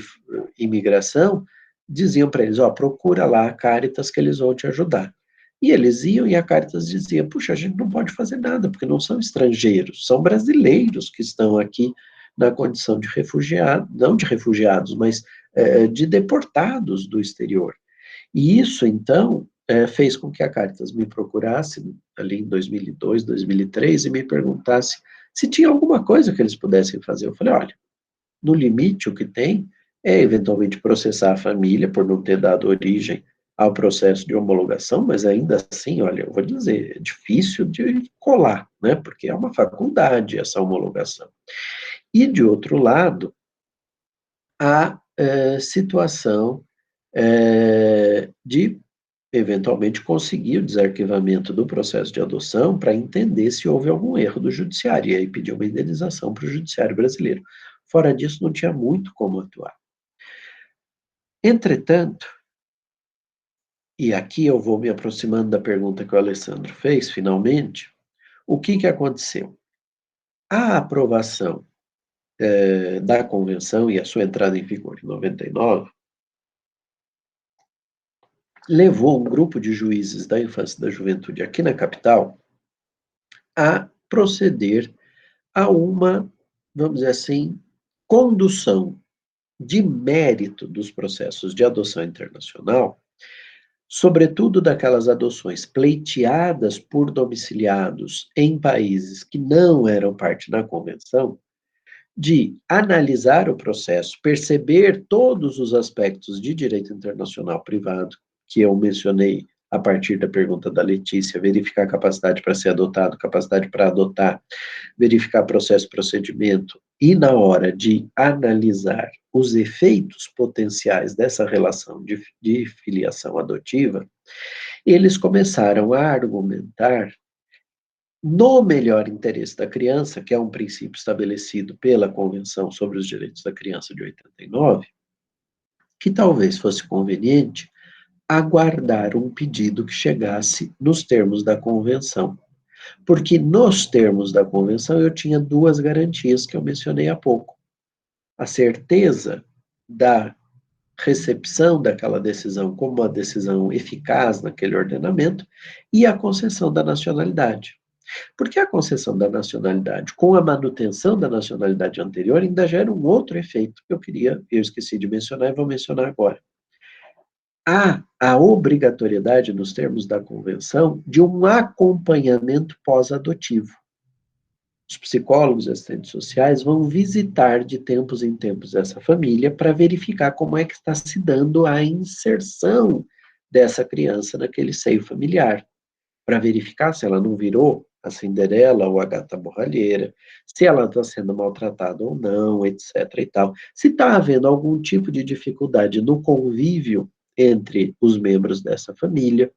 imigração diziam para eles, procura lá a Caritas que eles vão te ajudar. E eles iam e a Caritas dizia, puxa, a gente não pode fazer nada, porque não são estrangeiros, são brasileiros que estão aqui na condição de refugiados, não de refugiados, mas de deportados do exterior. E isso, então, fez com que a Caritas me procurasse, ali em 2002, 2003, e me perguntasse se tinha alguma coisa que eles pudessem fazer. Eu falei, olha, no limite, o que tem é, eventualmente, processar a família por não ter dado origem ao processo de homologação, mas ainda assim, olha, eu vou dizer, é difícil de colar, né, porque é uma faculdade essa homologação. E, de outro lado, a situação de eventualmente conseguir o desarquivamento do processo de adoção para entender se houve algum erro do judiciário, e aí pedir uma indenização para o judiciário brasileiro. Fora disso, não tinha muito como atuar. Entretanto, e aqui eu vou me aproximando da pergunta que o Alessandro fez, finalmente, o que aconteceu? A aprovação da convenção e a sua entrada em vigor em 99 levou um grupo de juízes da infância e da juventude aqui na capital a proceder a uma, vamos dizer assim, condução de mérito dos processos de adoção internacional, sobretudo daquelas adoções pleiteadas por domiciliados em países que não eram parte da convenção, de analisar o processo, perceber todos os aspectos de direito internacional privado que eu mencionei a partir da pergunta da Letícia, verificar a capacidade para ser adotado, capacidade para adotar, verificar processo, procedimento, e na hora de analisar os efeitos potenciais dessa relação de filiação adotiva, eles começaram a argumentar no melhor interesse da criança, que é um princípio estabelecido pela Convenção sobre os Direitos da Criança de 89, que talvez fosse conveniente aguardar um pedido que chegasse nos termos da convenção. Porque nos termos da convenção eu tinha duas garantias que eu mencionei há pouco. A certeza da recepção daquela decisão como uma decisão eficaz naquele ordenamento e a concessão da nacionalidade. Porque a concessão da nacionalidade com a manutenção da nacionalidade anterior ainda gera um outro efeito que eu esqueci de mencionar e vou mencionar agora. Há a obrigatoriedade, nos termos da convenção, de um acompanhamento pós-adotivo. Os psicólogos e assistentes sociais vão visitar de tempos em tempos essa família para verificar como é que está se dando a inserção dessa criança naquele seio familiar, para verificar se ela não virou a Cinderela ou a gata borralheira, se ela está sendo maltratada ou não, etc. e tal. Se está havendo algum tipo de dificuldade no convívio entre os membros dessa família,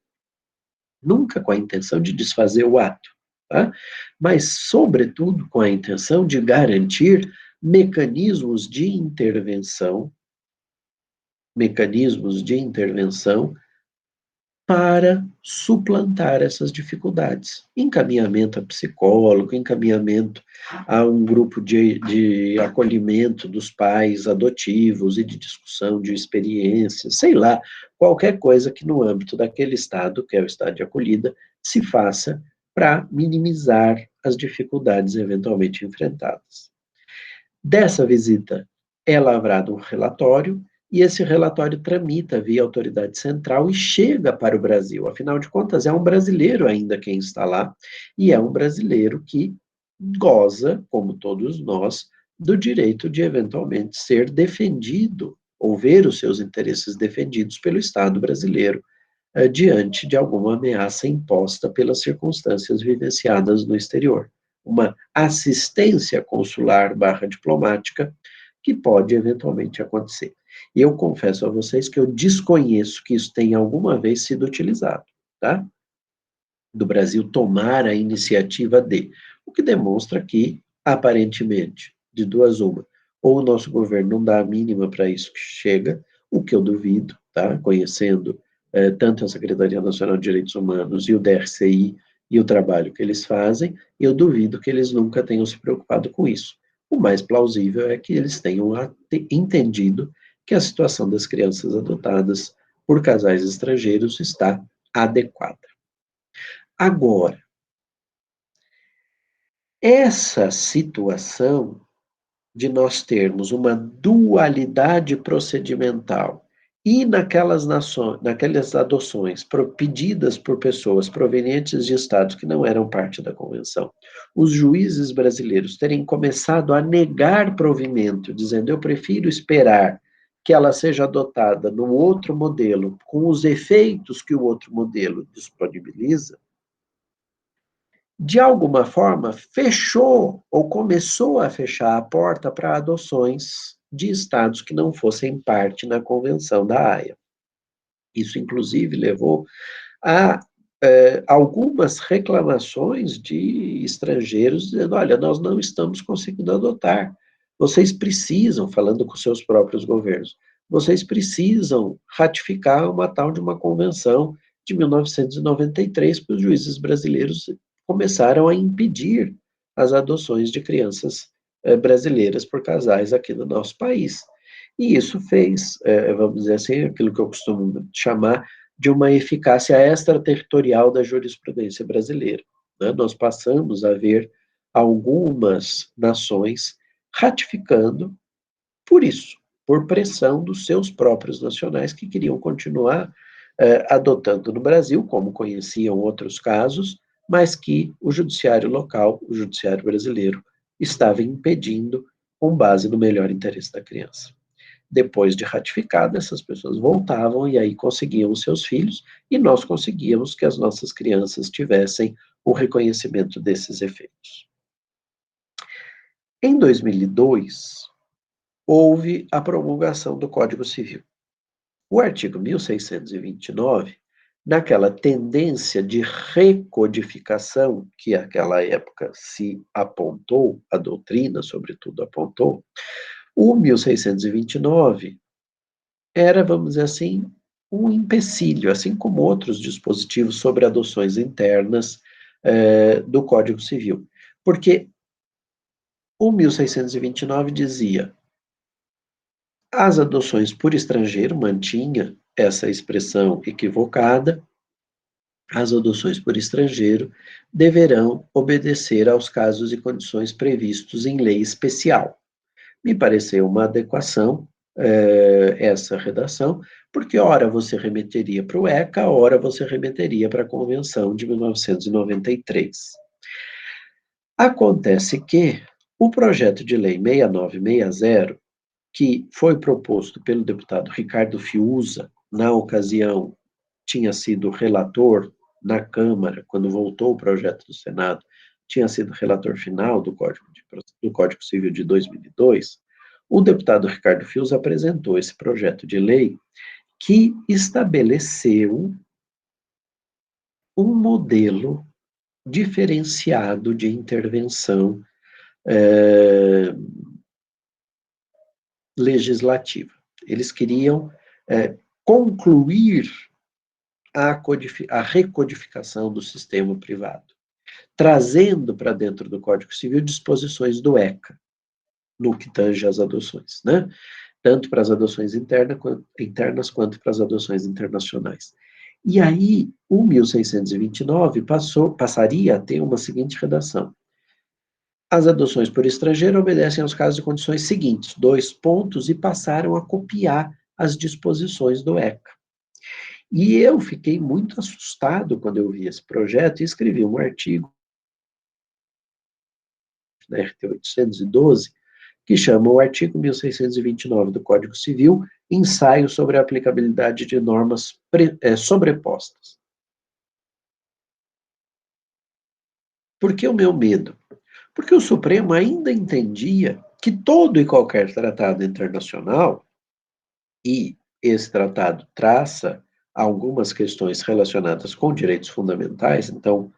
nunca com a intenção de desfazer o ato, tá? Mas, sobretudo, com a intenção de garantir mecanismos de intervenção para suplantar essas dificuldades. Encaminhamento a psicólogo, encaminhamento a um grupo de acolhimento dos pais adotivos e de discussão de experiências, sei lá, qualquer coisa que no âmbito daquele estado, que é o estado de acolhida, se faça para minimizar as dificuldades eventualmente enfrentadas. Dessa visita é lavrado um relatório, e esse relatório tramita via autoridade central e chega para o Brasil. Afinal de contas, é um brasileiro ainda quem está lá, e é um brasileiro que goza, como todos nós, do direito de eventualmente ser defendido, ou ver os seus interesses defendidos pelo Estado brasileiro, diante de alguma ameaça imposta pelas circunstâncias vivenciadas no exterior. Uma assistência consular / diplomática que pode eventualmente acontecer. E eu confesso a vocês que eu desconheço que isso tenha alguma vez sido utilizado, tá? Do Brasil tomar a iniciativa de, o que demonstra que, aparentemente, de duas uma, ou o nosso governo não dá a mínima para isso que chega, o que eu duvido, tá? Conhecendo tanto a Secretaria Nacional de Direitos Humanos e o DRCI e o trabalho que eles fazem, eu duvido que eles nunca tenham se preocupado com isso. O mais plausível é que eles tenham entendido que a situação das crianças adotadas por casais estrangeiros está adequada. Agora, essa situação de nós termos uma dualidade procedimental e naquelas adoções pedidas por pessoas provenientes de estados que não eram parte da convenção, os juízes brasileiros terem começado a negar provimento, dizendo eu prefiro esperar que ela seja adotada no outro modelo, com os efeitos que o outro modelo disponibiliza, de alguma forma, fechou ou começou a fechar a porta para adoções de estados que não fossem parte na Convenção da Haia. Isso, inclusive, levou a algumas reclamações de estrangeiros dizendo, olha, nós não estamos conseguindo adotar. Vocês precisam, falando com seus próprios governos, vocês precisam ratificar uma tal de uma convenção de 1993, porque os juízes brasileiros começaram a impedir as adoções de crianças brasileiras por casais aqui no nosso país. E isso fez, vamos dizer assim, aquilo que eu costumo chamar de uma eficácia extraterritorial da jurisprudência brasileira, né? Nós passamos a ver algumas nações ratificando por isso, por pressão dos seus próprios nacionais que queriam continuar adotando no Brasil, como conheciam outros casos, mas que o judiciário local, o judiciário brasileiro, estava impedindo com base no melhor interesse da criança. Depois de ratificada, essas pessoas voltavam e aí conseguiam os seus filhos, e nós conseguíamos que as nossas crianças tivessem o reconhecimento desses efeitos. Em 2002, houve a promulgação do Código Civil. O artigo 1629, naquela tendência de recodificação que naquela época se apontou, a doutrina, sobretudo, apontou, o 1629 era, vamos dizer assim, um empecilho, assim como outros dispositivos sobre adoções internas do Código Civil. Porque o 1629 dizia as adoções por estrangeiro, mantinha essa expressão equivocada, as adoções por estrangeiro deverão obedecer aos casos e condições previstos em lei especial. Me pareceu uma adequação essa redação, porque ora você remeteria para o ECA, ora você remeteria para a Convenção de 1993. Acontece que o projeto de lei 6960, que foi proposto pelo deputado Ricardo Fiuza, na ocasião tinha sido relator na Câmara, quando voltou o projeto do Senado, tinha sido relator final do Código Civil de 2002, o deputado Ricardo Fiuza apresentou esse projeto de lei que estabeleceu um modelo diferenciado de intervenção legislativa. Eles queriam concluir a recodificação do sistema privado, trazendo para dentro do Código Civil disposições do ECA, no que tange às adoções, né? Tanto para as adoções internas quanto para as adoções internacionais. E aí, o 1629 passaria a ter uma seguinte redação. As adoções por estrangeiro obedecem aos casos e condições seguintes, 2 pontos, e passaram a copiar as disposições do ECA. E eu fiquei muito assustado quando eu vi esse projeto e escrevi um artigo na RT 812, que chama o artigo 1629 do Código Civil, ensaio sobre a aplicabilidade de normas sobrepostas. Por que o meu medo? Porque o Supremo ainda entendia que todo e qualquer tratado internacional, e esse tratado traça algumas questões relacionadas com direitos fundamentais, então,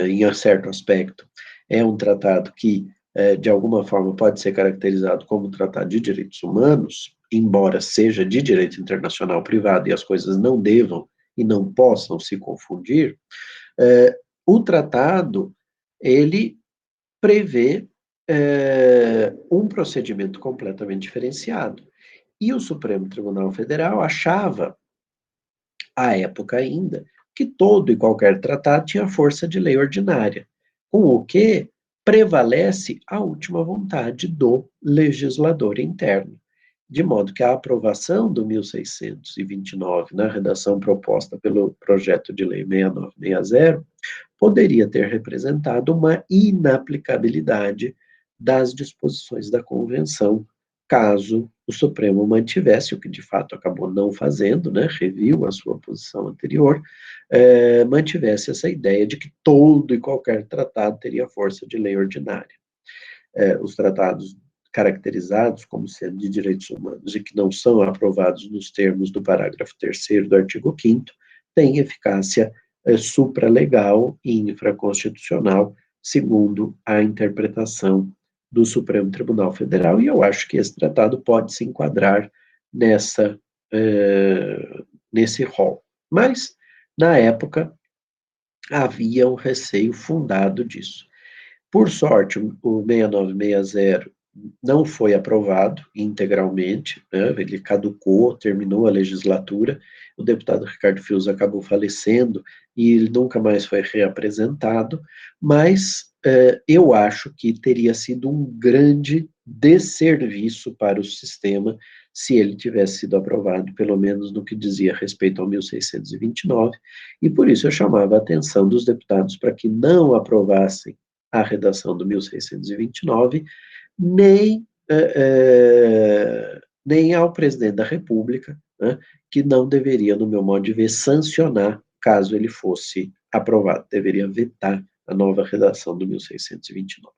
em certo aspecto, é um tratado que, de alguma forma, pode ser caracterizado como um tratado de direitos humanos, embora seja de direito internacional privado e as coisas não devam e não possam se confundir, o tratado, ele prevê um procedimento completamente diferenciado. E o Supremo Tribunal Federal achava, à época ainda, que todo e qualquer tratado tinha força de lei ordinária, com o que prevalece a última vontade do legislador interno. De modo que a aprovação do 1629, na redação proposta pelo projeto de lei 6960, poderia ter representado uma inaplicabilidade das disposições da Convenção, caso o Supremo mantivesse, o que de fato acabou não fazendo, né, reviu a sua posição anterior, mantivesse essa ideia de que todo e qualquer tratado teria força de lei ordinária. Os tratados caracterizados como sendo de direitos humanos e que não são aprovados nos termos do parágrafo 3º do artigo 5º, têm eficácia supralegal e infraconstitucional, segundo a interpretação do Supremo Tribunal Federal, e eu acho que esse tratado pode se enquadrar nesse rol. Mas, na época, havia um receio fundado disso. Por sorte, o 6960 não foi aprovado integralmente, né? Ele caducou, terminou a legislatura, o deputado Ricardo Fius acabou falecendo e ele nunca mais foi reapresentado, mas eu acho que teria sido um grande desserviço para o sistema se ele tivesse sido aprovado, pelo menos no que dizia respeito ao 1629, e por isso eu chamava a atenção dos deputados para que não aprovassem a redação do 1629, nem ao presidente da República, né, que não deveria, no meu modo de ver, sancionar caso ele fosse aprovado, deveria vetar a nova redação do 1629.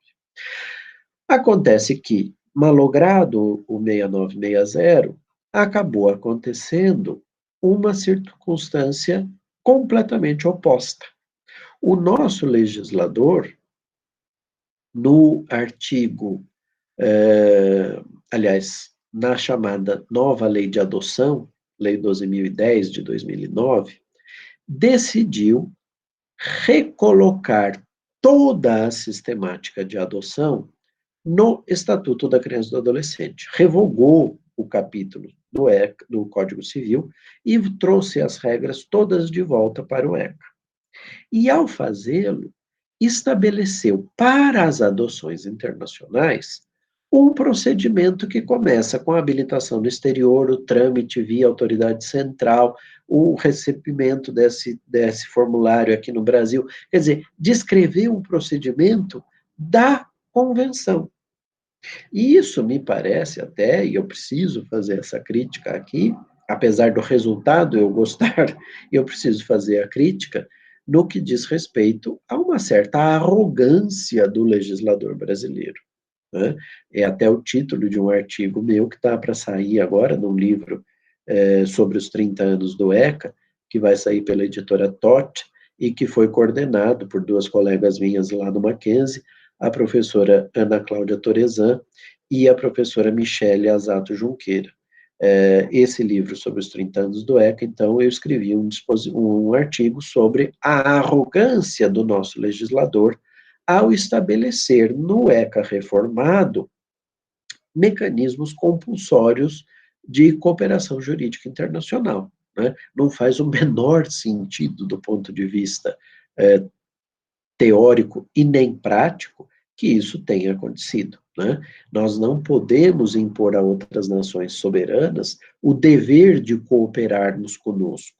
Acontece que, malogrado o 6960, acabou acontecendo uma circunstância completamente oposta. O nosso legislador, no artigo, aliás, na chamada nova lei de adoção, Lei 12.010 de 2009, decidiu recolocar toda a sistemática de adoção no Estatuto da Criança e do Adolescente. Revogou o capítulo do Código Civil e trouxe as regras todas de volta para o ECA. E, ao fazê-lo, estabeleceu para as adoções internacionais um procedimento que começa com a habilitação no exterior, o trâmite via autoridade central, o recebimento desse formulário aqui no Brasil. Quer dizer, descrever um procedimento da convenção. E isso me parece até, e eu preciso fazer essa crítica aqui, apesar do resultado eu gostar, eu preciso fazer a crítica, no que diz respeito a uma certa arrogância do legislador brasileiro. Né? É até o título de um artigo meu que está para sair agora, num livro sobre os 30 anos do ECA, que vai sair pela editora TOT, e que foi coordenado por duas colegas minhas lá no Mackenzie, a professora Ana Cláudia Torezan e a professora Michele Azato Junqueira. Esse livro sobre os 30 anos do ECA, então, eu escrevi um artigo sobre a arrogância do nosso legislador ao estabelecer no ECA reformado mecanismos compulsórios de cooperação jurídica internacional. Né? Não faz o menor sentido do ponto de vista teórico e nem prático que isso tenha acontecido. Né? Nós não podemos impor a outras nações soberanas o dever de cooperarmos conosco.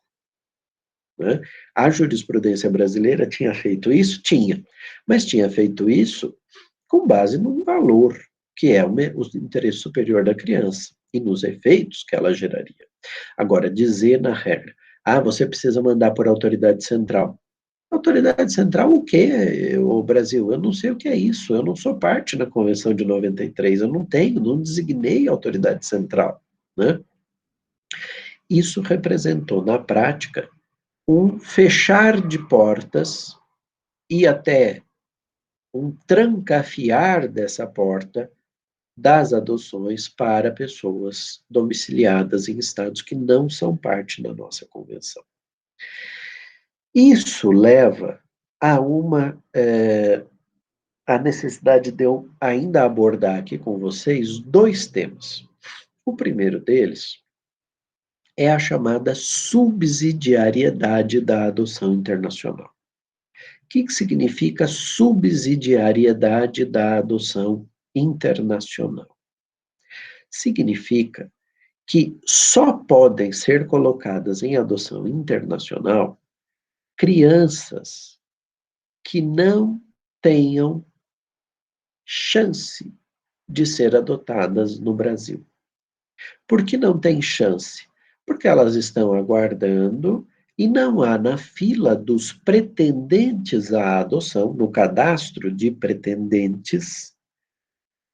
Né? A jurisprudência brasileira tinha feito isso? Tinha, mas tinha feito isso com base num valor, que é o interesse superior da criança, e nos efeitos que ela geraria. Agora, dizer na regra, você precisa mandar por autoridade central. Autoridade central o quê, o Brasil? Eu não sei o que é isso, eu não sou parte da Convenção de 93, eu não designei autoridade central, né? Isso representou, na prática, um fechar de portas e até um trancafiar dessa porta das adoções para pessoas domiciliadas em estados que não são parte da nossa convenção. Isso leva a a necessidade de eu ainda abordar aqui com vocês dois temas. O primeiro deles é a chamada subsidiariedade da adoção internacional. O que significa subsidiariedade da adoção internacional? Significa que só podem ser colocadas em adoção internacional crianças que não tenham chance de ser adotadas no Brasil. Por que não tem chance? Porque elas estão aguardando e não há na fila dos pretendentes à adoção, no cadastro de pretendentes,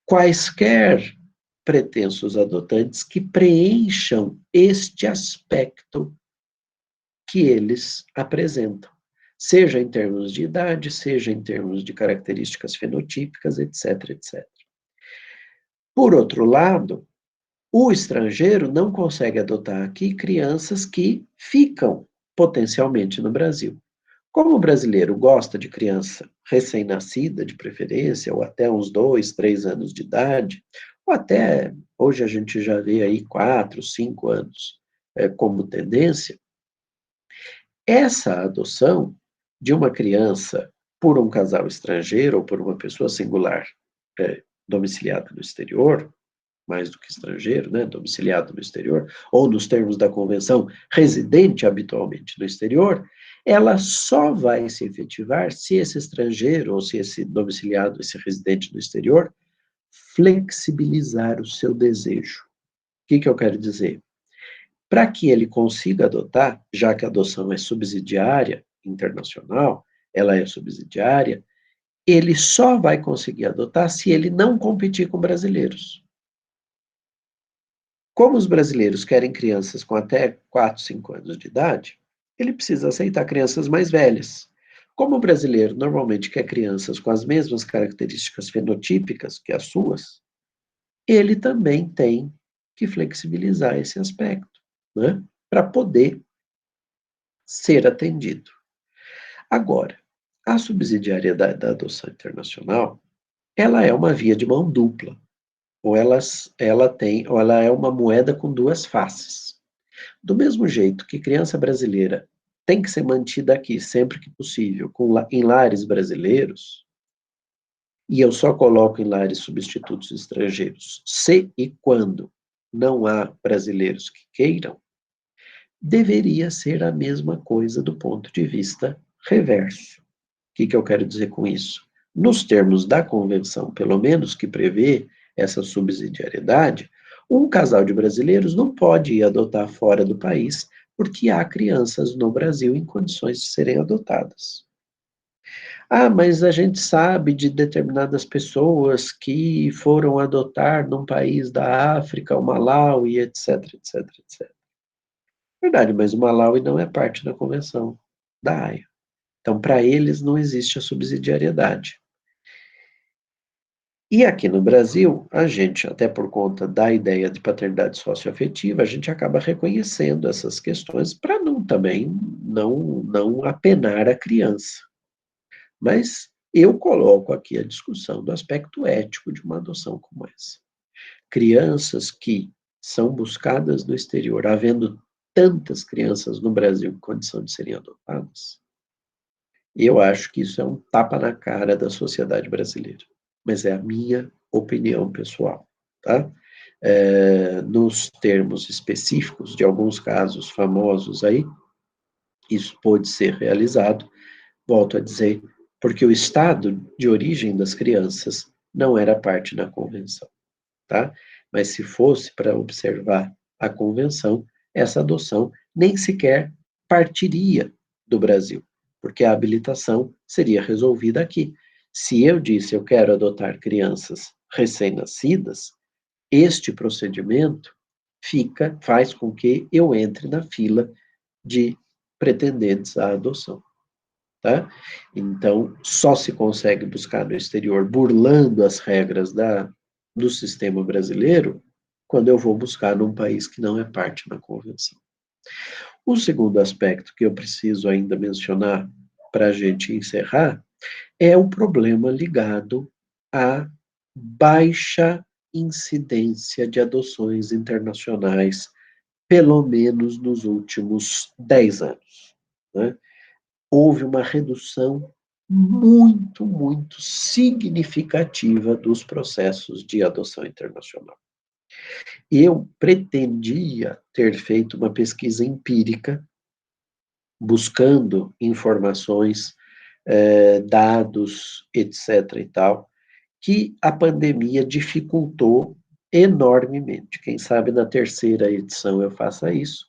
quaisquer pretensos adotantes que preencham este aspecto que eles apresentam, seja em termos de idade, seja em termos de características fenotípicas, etc, etc. Por outro lado, o estrangeiro não consegue adotar aqui crianças que ficam potencialmente no Brasil. Como o brasileiro gosta de criança recém-nascida, de preferência, ou até uns 2, 3 anos de idade, ou até, hoje a gente já vê aí 4, 5 anos como tendência, essa adoção de uma criança por um casal estrangeiro ou por uma pessoa singular domiciliada no exterior, mais do que estrangeiro, né, domiciliado no exterior, ou nos termos da convenção, residente habitualmente no exterior, ela só vai se efetivar se esse estrangeiro ou se esse domiciliado, esse residente no exterior, flexibilizar o seu desejo. O que eu quero dizer? Para que ele consiga adotar, já que a adoção é subsidiária internacional, ela é subsidiária, ele só vai conseguir adotar se ele não competir com brasileiros. Como os brasileiros querem crianças com até 4, 5 anos de idade, ele precisa aceitar crianças mais velhas. Como o brasileiro normalmente quer crianças com as mesmas características fenotípicas que as suas, ele também tem que flexibilizar esse aspecto, né, para poder ser atendido. Agora, a subsidiariedade da adoção internacional, ela é uma via de mão dupla, ou ela é uma moeda com duas faces. Do mesmo jeito que criança brasileira tem que ser mantida aqui sempre que possível, em lares brasileiros, e eu só coloco em lares substitutos estrangeiros se e quando não há brasileiros que queiram, deveria ser a mesma coisa do ponto de vista reverso. O que eu quero dizer com isso? Nos termos da convenção, pelo menos que prevê essa subsidiariedade, um casal de brasileiros não pode ir adotar fora do país porque há crianças no Brasil em condições de serem adotadas. Ah, mas a gente sabe de determinadas pessoas que foram adotar num país da África, o Malawi, etc, etc, etc. Verdade, mas o Malawi não é parte da convenção da Haia. Então, para eles, não existe a subsidiariedade. E aqui no Brasil, a gente, até por conta da ideia de paternidade socioafetiva, a gente acaba reconhecendo essas questões para não apenar a criança. Mas eu coloco aqui a discussão do aspecto ético de uma adoção como essa. Crianças que são buscadas no exterior, havendo tantas crianças no Brasil em condição de serem adotadas, eu acho que isso é um tapa na cara da sociedade brasileira. Mas é a minha opinião pessoal, tá? Nos termos específicos de alguns casos famosos aí, isso pode ser realizado, volto a dizer, porque o estado de origem das crianças não era parte da convenção, tá? Mas se fosse para observar a convenção, essa adoção nem sequer partiria do Brasil, porque a habilitação seria resolvida aqui. Se eu disse eu quero adotar crianças recém-nascidas, este procedimento faz com que eu entre na fila de pretendentes à adoção. Tá? Então, só se consegue buscar no exterior, burlando as regras do sistema brasileiro, quando eu vou buscar num país que não é parte da convenção. O segundo aspecto que eu preciso ainda mencionar para a gente encerrar é o problema ligado à baixa incidência de adoções internacionais, pelo menos nos últimos 10 anos. Né? Houve uma redução muito, muito significativa dos processos de adoção internacional. Eu pretendia ter feito uma pesquisa empírica, buscando informações, dados, etc. e tal, que a pandemia dificultou enormemente. Quem sabe na terceira edição eu faça isso,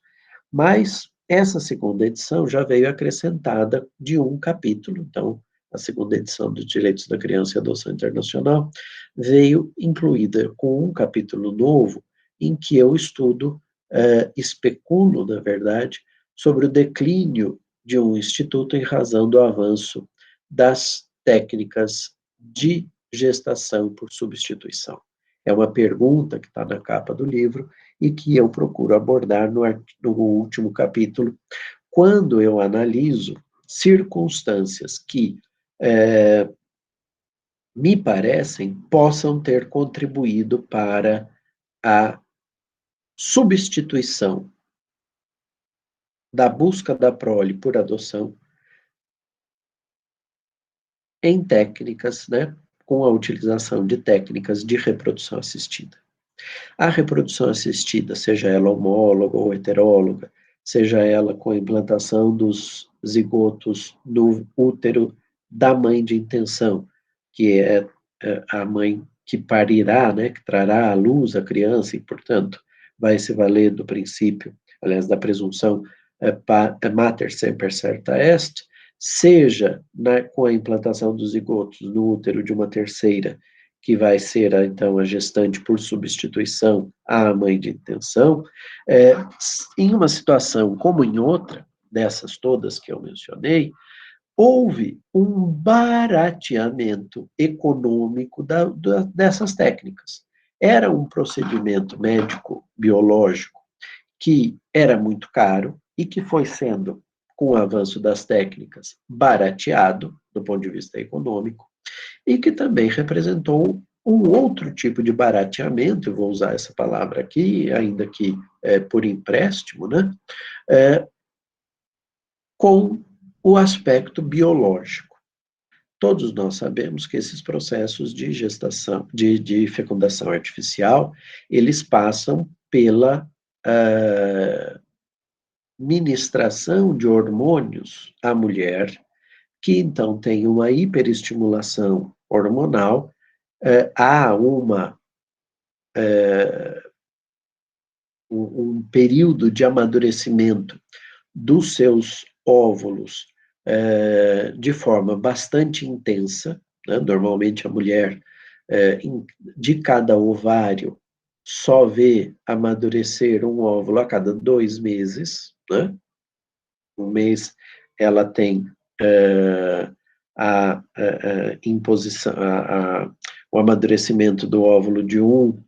mas essa segunda edição já veio acrescentada de um capítulo, então a segunda edição dos Direitos da Criança e Adoção Internacional, veio incluída com um capítulo novo em que eu estudo, especulo, na verdade, sobre o declínio de um instituto em razão do avanço das técnicas de gestação por substituição. É uma pergunta que está na capa do livro e que eu procuro abordar no último capítulo, quando eu analiso circunstâncias que me parecem possam ter contribuído para a substituição da busca da prole por adoção em técnicas, né, com a utilização de técnicas de reprodução assistida. A reprodução assistida, seja ela homóloga ou heteróloga, seja ela com a implantação dos zigotos no útero da mãe de intenção, que é a mãe que parirá, né, que trará à luz a criança e, portanto, vai se valer do princípio, aliás, da presunção mater semper certa est, seja com a implantação dos zigotos no útero de uma terceira, que vai ser, então, a gestante por substituição à mãe de intenção, em uma situação como em outra, dessas todas que eu mencionei, houve um barateamento econômico dessas técnicas. Era um procedimento médico-biológico que era muito caro e que foi sendo, com o avanço das técnicas, barateado, do ponto de vista econômico, e que também representou um outro tipo de barateamento, eu vou usar essa palavra aqui, ainda que por empréstimo, né? Com o aspecto biológico. Todos nós sabemos que esses processos de gestação, de fecundação artificial, eles passam pela ministração de hormônios à mulher, que então tem uma hiperestimulação hormonal, há um período de amadurecimento dos seus óvulos de forma bastante intensa, né? Normalmente a mulher, de cada ovário, só vê amadurecer um óvulo a cada 2 meses, né? Um mês ela tem a imposição, o amadurecimento do óvulo de um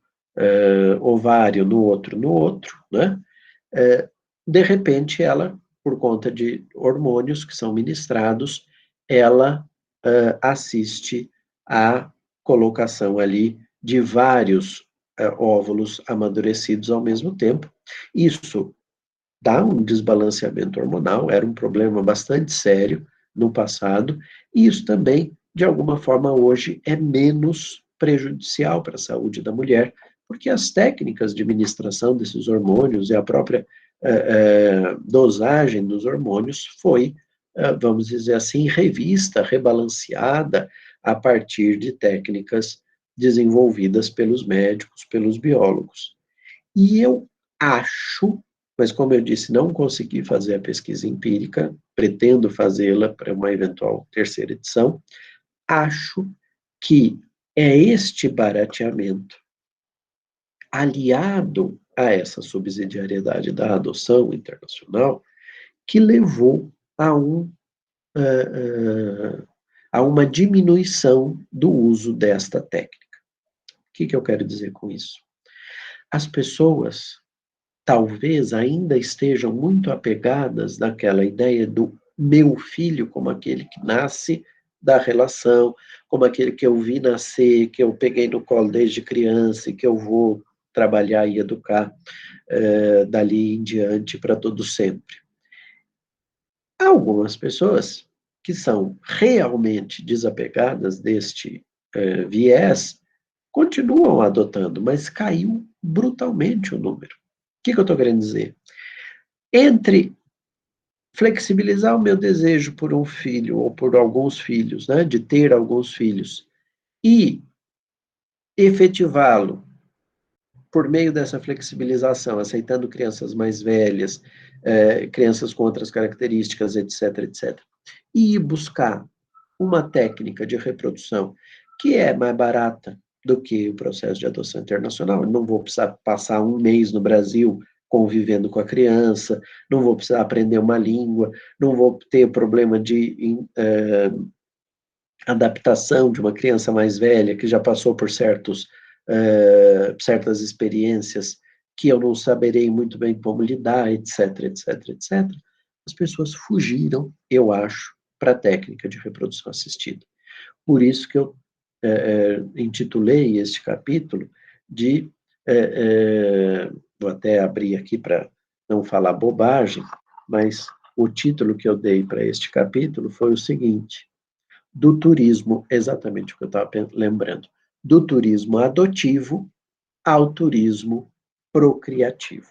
ovário no outro, né? De repente, ela, por conta de hormônios que são ministrados, ela assiste à colocação ali de vários óvulos amadurecidos ao mesmo tempo. Isso dá um desbalanceamento hormonal, era um problema bastante sério no passado, e isso também, de alguma forma, hoje é menos prejudicial para a saúde da mulher, porque as técnicas de ministração desses hormônios e a própria dosagem dos hormônios foi, vamos dizer assim, revista, rebalanceada a partir de técnicas desenvolvidas pelos médicos, pelos biólogos. E eu acho, mas como eu disse, não consegui fazer a pesquisa empírica, pretendo fazê-la para uma eventual terceira edição, acho que é este barateamento, aliado a essa subsidiariedade da adoção internacional, que levou a uma diminuição do uso desta técnica. O que eu quero dizer com isso? As pessoas talvez ainda estejam muito apegadas naquela ideia do meu filho como aquele que nasce da relação, como aquele que eu vi nascer, que eu peguei no colo desde criança e que eu vou trabalhar e educar dali em diante para todo sempre. Há algumas pessoas que são realmente desapegadas deste viés, continuam adotando, mas caiu brutalmente o número. O que eu estou querendo dizer? Entre flexibilizar o meu desejo por um filho ou por alguns filhos, né, de ter alguns filhos, e efetivá-lo por meio dessa flexibilização, aceitando crianças mais velhas, crianças com outras características, etc., etc., e buscar uma técnica de reprodução que é mais barata do que o processo de adoção internacional. Eu não vou precisar passar um mês no Brasil convivendo com a criança, não vou precisar aprender uma língua, não vou ter problema de adaptação de uma criança mais velha que já passou por certas experiências que eu não saberei muito bem como lidar, etc, etc, etc. As pessoas fugiram, eu acho, para a técnica de reprodução assistida. Por isso que eu intitulei este capítulo de, vou até abrir aqui para não falar bobagem, mas o título que eu dei para este capítulo foi o seguinte: do turismo, exatamente o que eu estava lembrando, do turismo adotivo ao turismo procriativo.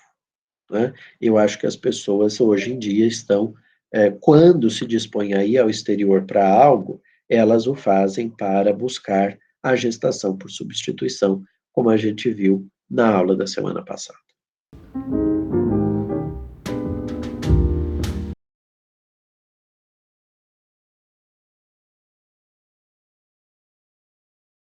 Né? Eu acho que as pessoas hoje em dia estão, quando se dispõem a ir ao exterior para algo, elas o fazem para buscar a gestação por substituição, como a gente viu na aula da semana passada.